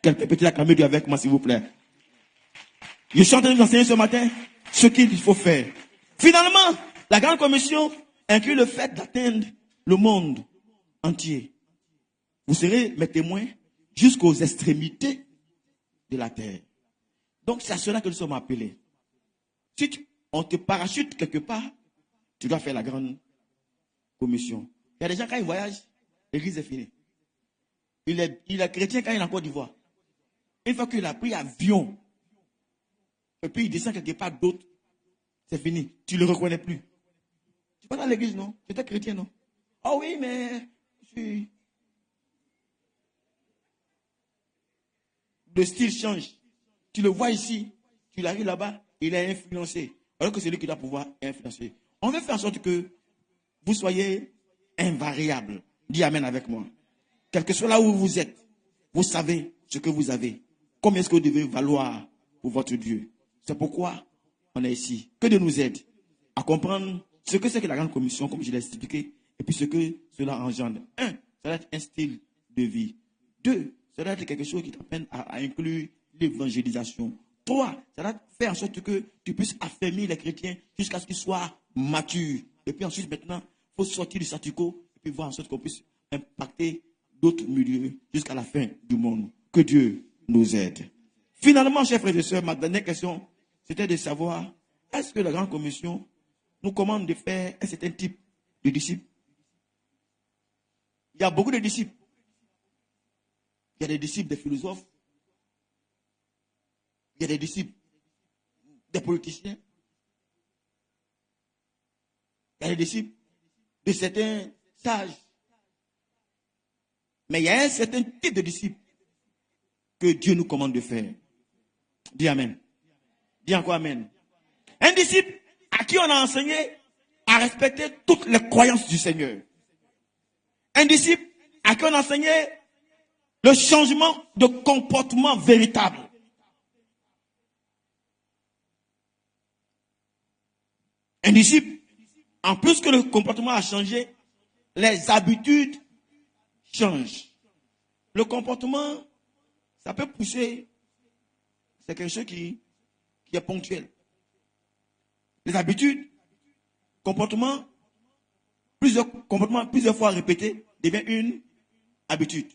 Quelqu'un peut-il acclamer Dieu avec moi, s'il vous plaît? Je suis en train de vous enseigner ce matin ce qu'il faut faire. Finalement, la grande commission inclut le fait d'atteindre le monde entier. Vous serez mes témoins jusqu'aux extrémités de la terre. Donc, c'est à cela que nous sommes appelés. Si on te parachute quelque part, tu dois faire la grande commission. Il y a des gens, quand ils voyagent, l'église est finie. Il est chrétien quand il est en Côte d'Ivoire. Une fois qu'il a pris avion, et puis il descend quelque part d'autre, c'est fini. Tu ne le reconnais plus. Tu vas dans l'église, non? Tu étais chrétien, non? Oh oui, mais le style change. Tu le vois ici, tu l'arrives là-bas, il est influencé. alors que c'est lui qui doit pouvoir influencer. On veut faire en sorte que vous soyez invariable. Dis Amen avec moi. Quel que soit là où vous êtes, vous savez ce que vous avez. Combien est-ce que vous devez valoir pour votre Dieu? C'est pourquoi on est ici. Que Dieu nous aide à comprendre ce que c'est que la grande commission, comme je l'ai expliqué, et puis ce que cela engendre. 1, ça doit être un style de vie. 2, ça doit être quelque chose qui t'amène à inclure l'évangélisation. 3, ça doit faire en sorte que tu puisses affermir les chrétiens jusqu'à ce qu'ils soient matures. Et puis ensuite, maintenant, il faut sortir du statu quo et puis voir en sorte qu'on puisse impacter d'autres milieux jusqu'à la fin du monde. Que Dieu nous aide. Finalement, chers frères et sœurs, ma dernière question, c'était de savoir, est-ce que la grande commission nous commande de faire un certain type de disciples? Il y a beaucoup de disciples. Il y a des disciples des philosophes. Il y a des disciples des politiciens. Il y a des disciples de certains sages. Mais il y a un certain type de disciples que Dieu nous commande de faire. Dis Amen. Dis encore Amen. Un disciple à qui on a enseigné à respecter toutes les croyances du Seigneur. Un disciple à qui on a enseigné le changement de comportement véritable. Un disciple, en plus que le comportement a changé, les habitudes changent. Le comportement, ça peut pousser, c'est quelque chose qui est ponctuel. Les habitudes, comportement plusieurs fois répété, devient une habitude.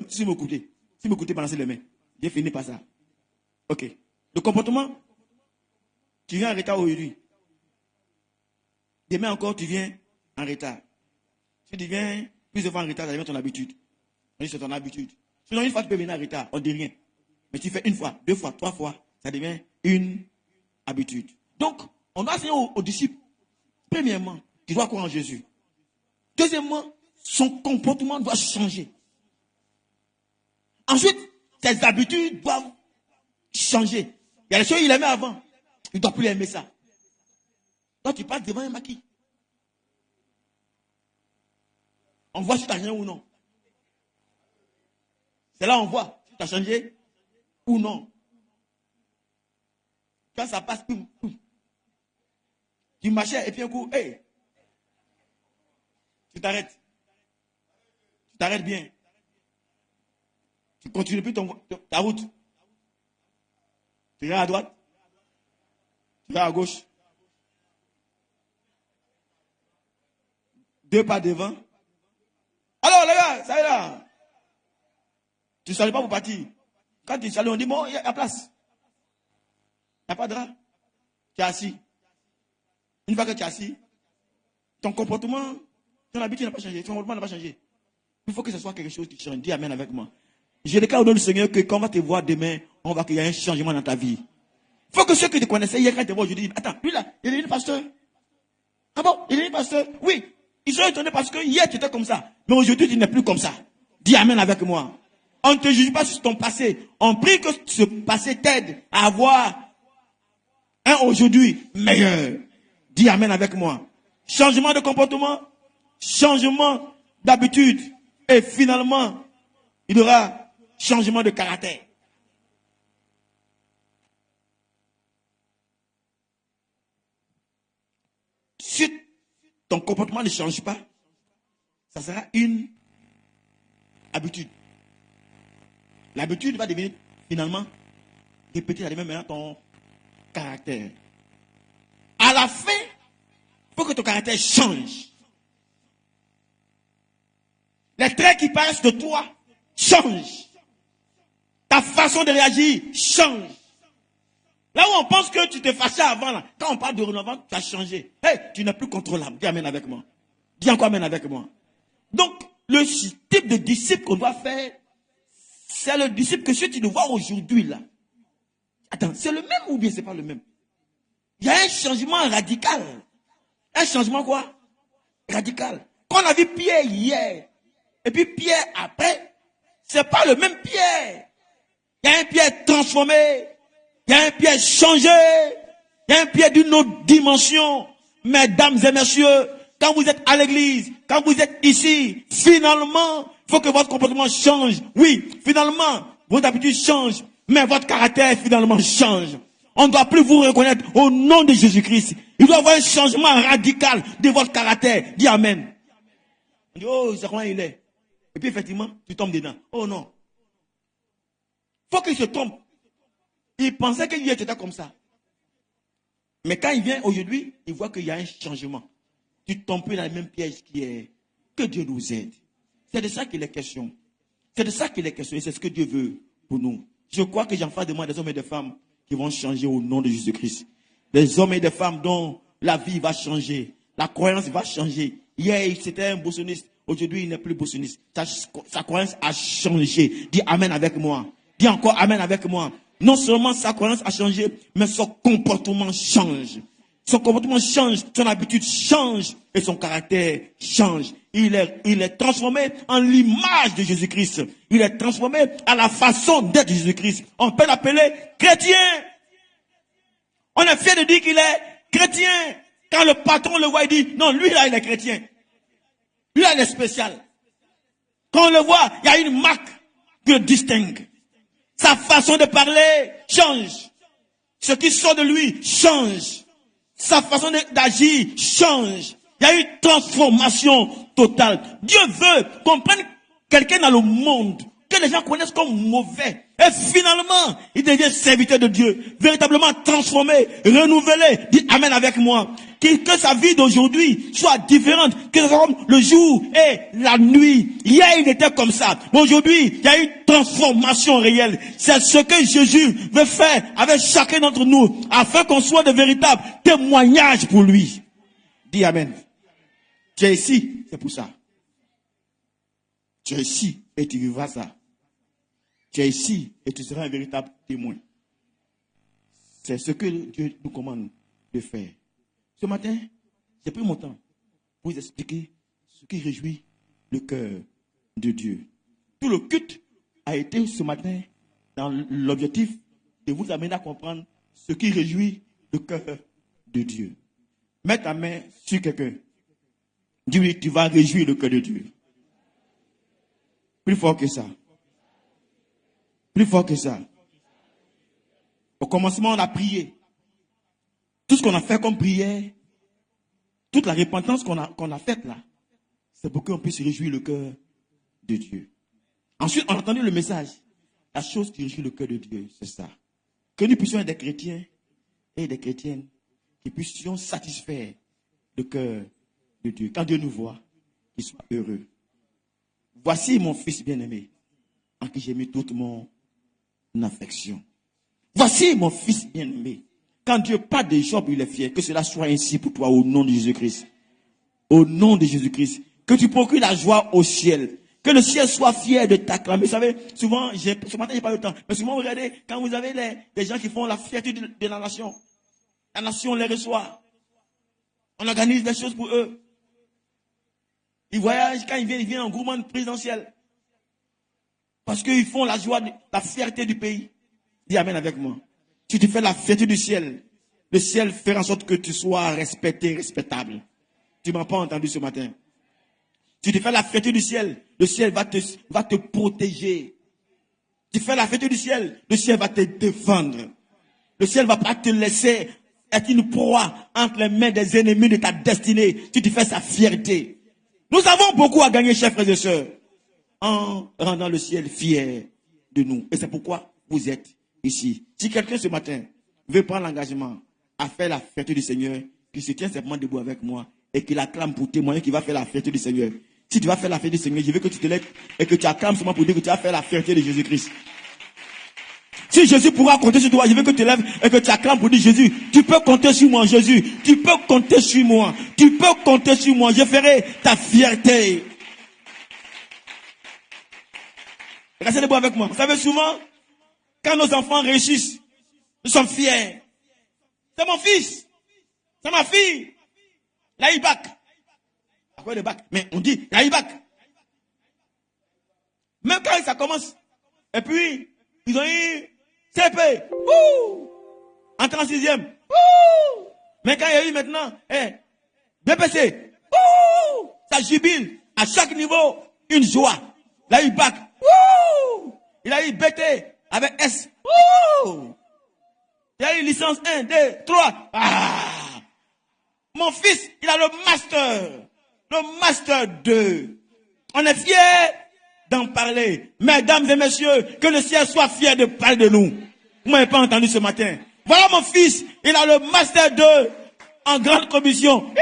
Si vous m'écoutez, balancez les mains. J'ai fini par ça. Ok. Le comportement, tu viens en retard aujourd'hui. Demain encore, tu viens en retard. Si tu viens plusieurs fois en retard, ça devient ton habitude. On dit c'est ton habitude. Sinon, une fois tu peux venir en retard, on ne dit rien. Mais tu fais une fois, 2 fois, 3 fois, ça devient une habitude. Donc, on doit enseigner aux disciples. Premièrement, tu dois croire en Jésus. Deuxièmement, son comportement doit changer. Ensuite, ses habitudes doivent changer. Il y a des choses qu'il aimait avant. Il ne doit plus aimer ça. Donc, tu passes devant un maquis. On voit si tu as changé ou non. C'est là on voit si tu as changé ou non. Quand ça passe, poum, poum. Tu marchais et puis un coup, hey, tu t'arrêtes. Tu t'arrêtes bien. Tu continues plus ta route. Tu vas à droite. Tu vas à gauche. 2 pas devant. Alors les gars, ça y est là. Tu ne salues pas pour partir. Quand tu salues, on dit, bon, il y a place. Il n'y a pas de drap. Tu es assis. Une fois que tu es assis, ton comportement, ton habitude n'a pas changé. Ton comportement n'a pas changé. Il faut que ce soit quelque chose qui change. Dis Amen avec moi. Je déclare au nom du Seigneur que quand on va te voir demain, on va qu'il y ait un changement dans ta vie. Il faut que ceux qui te connaissaient hier, quand ils te voient aujourd'hui, attends, lui là, il est devenu pasteur. Ah bon, il est devenu pasteur? Oui. Ils sont étonnés parce que hier tu étais comme ça. Mais aujourd'hui tu n'es plus comme ça. Dis Amen avec moi. On ne te juge pas sur ton passé. On prie que ce passé t'aide à avoir un aujourd'hui meilleur. Dis Amen avec moi. Changement de comportement, changement d'habitude. Et finalement, il y aura changement de caractère. Si ton comportement ne change pas, ça sera une habitude. L'habitude va devenir finalement répéter, ça devient maintenant ton caractère. À la fin, il faut que ton caractère change. Les traits qui paraissent de toi changent. Ta façon de réagir change. Là où on pense que tu te fâchais avant, là, quand on parle de renouvellement, tu as changé. Hey, tu n'es plus contrôlable. Dis Amen avec moi. Dis encore Amen avec moi. Donc, le type de disciple qu'on doit faire, c'est le disciple que si tu le vois aujourd'hui là. Attends, c'est le même ou bien c'est pas le même? Il y a un changement radical. Un changement quoi? Radical. Quand on a vu Pierre hier, et puis Pierre après, c'est pas le même Pierre. Il y a un Pierre transformé, il y a un Pierre changé, Il y a un pied d'une autre dimension. Mesdames et messieurs, quand vous êtes à l'église, quand vous êtes ici, finalement, il faut que votre comportement change. Oui, finalement, vos habitudes changent, mais votre caractère finalement change. On ne doit plus vous reconnaître au nom de Jésus-Christ. Il doit y avoir un changement radical de votre caractère. Dis Amen. On dit, oh, c'est comment il est. Et puis effectivement, tu tombes dedans. Oh non. Il faut qu'il se trompe. Il pensait qu'il était comme ça. Mais quand il vient aujourd'hui, il voit qu'il y a un changement. Tu tombes plus dans le même piège qui est que Dieu nous aide. C'est de ça qu'il est question. C'est de ça qu'il est question et c'est ce que Dieu veut pour nous. Je crois que j'en fais de moi des hommes et des femmes qui vont changer au nom de Jésus-Christ. Des hommes et des femmes dont la vie va changer. La croyance va changer. Hier, c'était un bossoniste. Aujourd'hui, il n'est plus bossoniste. Sa croyance a changé. Dis Amen avec moi. Dis encore Amen avec moi. Non seulement sa croyance a changé, mais son comportement change. Son comportement change, son habitude change et son caractère change. Il est transformé en l'image de Jésus-Christ. Il est transformé à la façon d'être de Jésus-Christ. On peut l'appeler chrétien. On est fier de dire qu'il est chrétien. Quand le patron le voit, il dit, non, lui là, il est chrétien. Lui là, il est spécial. Quand on le voit, il y a une marque qui le distingue. Sa façon de parler change. Ce qui sort de lui change. Sa façon d'agir change. Il y a une transformation totale. Dieu veut qu'on prenne quelqu'un dans le monde que les gens connaissent comme mauvais. Et finalement, il devient serviteur de Dieu. Véritablement transformé, renouvelé. Dis Amen avec moi. Que sa vie d'aujourd'hui soit différente. Que ce soit comme le jour et la nuit. Hier, il était comme ça. Aujourd'hui, il y a une transformation réelle. C'est ce que Jésus veut faire avec chacun d'entre nous. Afin qu'on soit de véritables témoignages pour lui. Dis Amen. Tu es ici, c'est pour ça. Tu es ici et tu vivras ça. Tu es ici et tu seras un véritable témoin. C'est ce que Dieu nous commande de faire. Ce matin, j'ai pris mon temps pour vous expliquer ce qui réjouit le cœur de Dieu. Tout le culte a été ce matin dans l'objectif de vous amener à comprendre ce qui réjouit le cœur de Dieu. Mets ta main sur quelqu'un. Dis-lui, tu vas réjouir le cœur de Dieu. Plus fort que ça. Plus fort que ça. Au commencement, on a prié. Tout ce qu'on a fait comme prière, toute la repentance qu'on a faite là, c'est pour qu'on puisse réjouir le cœur de Dieu. Ensuite, on a entendu le message. La chose qui réjouit le cœur de Dieu, c'est ça. Que nous puissions être des chrétiens et des chrétiennes qui puissions satisfaire le cœur de Dieu. Quand Dieu nous voit, qu'il soit heureux. Voici mon fils bien-aimé, en qui j'ai mis toute mon affection. Voici mon fils bien-aimé. Quand Dieu parle de Job, il est fier. Que cela soit ainsi pour toi au nom de Jésus-Christ. Au nom de Jésus-Christ. Que tu procures la joie au ciel. Que le ciel soit fier de t'acclamer. Vous savez, souvent, ce matin, je n'ai pas le temps. Mais souvent, vous regardez, quand vous avez des gens qui font la fierté de la nation les reçoit. On organise des choses pour eux. Ils voyagent, quand ils viennent en groupement présidentiel. Parce qu'ils font la joie, la fierté du pays. Dis Amen avec moi. Si tu fais la fierté du ciel, le ciel fera en sorte que tu sois respecté, respectable. Tu ne m'as pas entendu ce matin. Si tu fais la fierté du ciel, le ciel va te protéger. Tu fais la fierté du ciel, le ciel va te défendre. Le ciel ne va pas te laisser être une proie entre les mains des ennemis de ta destinée. Si tu fais sa fierté. Nous avons beaucoup à gagner, chers frères et sœurs, en rendant le ciel fier de nous. Et c'est pourquoi vous êtes ici. Si quelqu'un ce matin veut prendre l'engagement à faire la fierté du Seigneur, qu'il se tient simplement debout avec moi et qu'il acclame pour témoigner qu'il va faire la fierté du Seigneur. Si tu vas faire la fierté du Seigneur, je veux que tu te lèves et que tu acclames seulement pour dire que tu vas faire la fierté de Jésus-Christ. Si Jésus pourra compter sur toi, je veux que tu te lèves et que tu acclames pour dire Jésus, tu peux compter sur moi, Jésus. Tu peux compter sur moi. Tu peux compter sur moi. Je ferai ta fierté. Restez debout avec moi. Vous savez, souvent, quand nos enfants réussissent, nous sommes fiers. C'est mon fils. C'est ma fille. Là, il bac. À quoi le bac? Mais on dit, là, il bac. Même quand ça commence. Et puis, ils ont eu CP. Entré en 6e. Ouh! Mais quand il y a eu maintenant, BPC, ouh! Ça jubile. À chaque niveau, une joie. Il a eu bac. Ouh! Il a eu BT avec S. Ouh! Il a eu licence 1, 2, 3. Ah! Mon fils, il a le master. Le master 2. On est fiers d'en parler. Mesdames et messieurs, que le ciel soit fier de parler de nous. Vous m'avez pas entendu ce matin. Voilà mon fils, il a le master 2 en grande commission.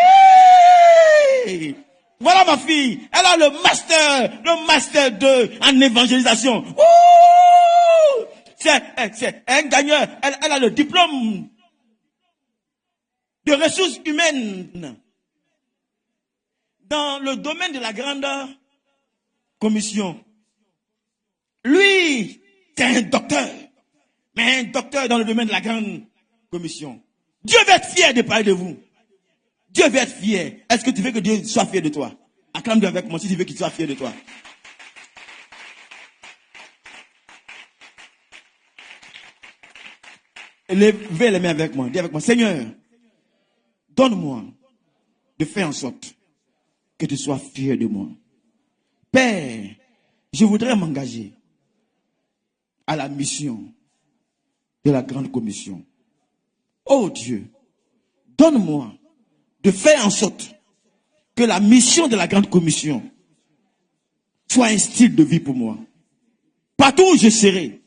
Hey! Voilà ma fille, elle a le master 2 en évangélisation. Ouh! C'est un gagneur, elle a le diplôme de ressources humaines dans le domaine de la grande commission. Lui, c'est un docteur, mais un docteur dans le domaine de la grande commission. Dieu va être fier de parler de vous. Dieu va être fier. Est-ce que tu veux que Dieu soit fier de toi? Acclame-Dieu avec moi si tu veux qu'il soit fier de toi. Levez les mains avec moi. Dis avec moi, Seigneur, donne-moi de faire en sorte que tu sois fier de moi. Père, je voudrais m'engager à la mission de la grande commission. Oh Dieu, donne-moi de faire en sorte que la mission de la grande commission soit un style de vie pour moi. Partout où je serai,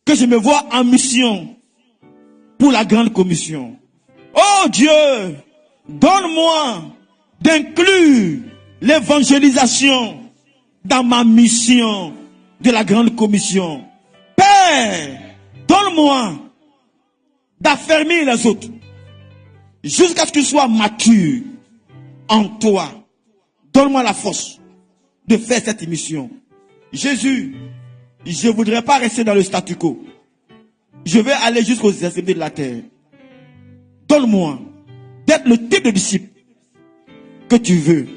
que je me vois en mission pour la grande commission. Oh Dieu, donne-moi d'inclure l'évangélisation dans ma mission de la grande commission. Père, donne-moi d'affermir les autres jusqu'à ce que je sois mature en toi. Donne-moi la force de faire cette mission. Jésus, je ne voudrais pas rester dans le statu quo. Je vais aller jusqu'aux extrémités de la terre. Donne-moi d'être le type de disciple que tu veux.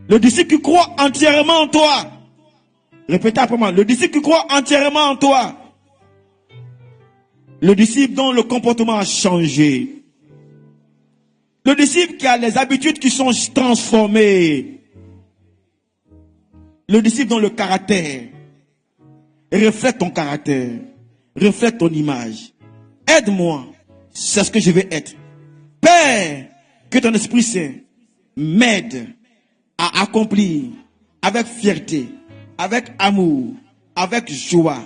Le disciple qui croit entièrement en toi. Répétez après moi. Le disciple qui croit entièrement en toi. Le disciple dont le comportement a changé. Le disciple qui a les habitudes qui sont transformées. Le disciple dont le caractère reflète ton caractère. Reflète ton image. Aide-moi. C'est ce que je vais être. Père, que ton Esprit Saint m'aide à accomplir avec fierté, avec amour, avec joie,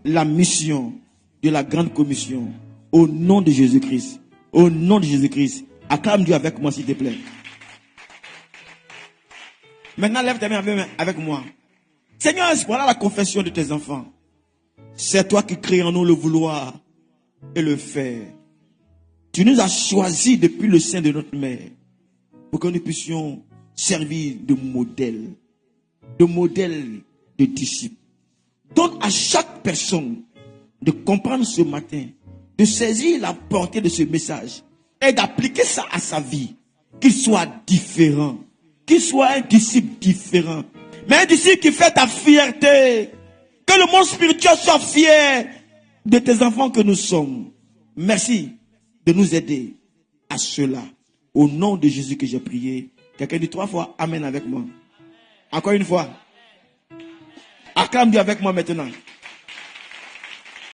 la mission de la grande commission. Au nom de Jésus-Christ. Au nom de Jésus-Christ. Acclame Dieu avec moi, s'il te plaît. Maintenant, lève tes mains avec moi. Seigneur, voilà la confession de tes enfants. C'est toi qui crées en nous le vouloir et le faire. Tu nous as choisis depuis le sein de notre mère pour que nous puissions servir de modèle de disciple. Donne à chaque personne de comprendre ce matin, de saisir la portée de ce message et d'appliquer ça à sa vie. Qu'il soit différent, qu'il soit un disciple différent, mais un disciple qui fait ta fierté. Que le monde spirituel soit fier de tes enfants que nous sommes. Merci de nous aider à cela. Au nom de Jésus que j'ai prié. Quelqu'un dit 3 fois Amen avec moi. Encore une fois. Acclame Dieu avec moi maintenant.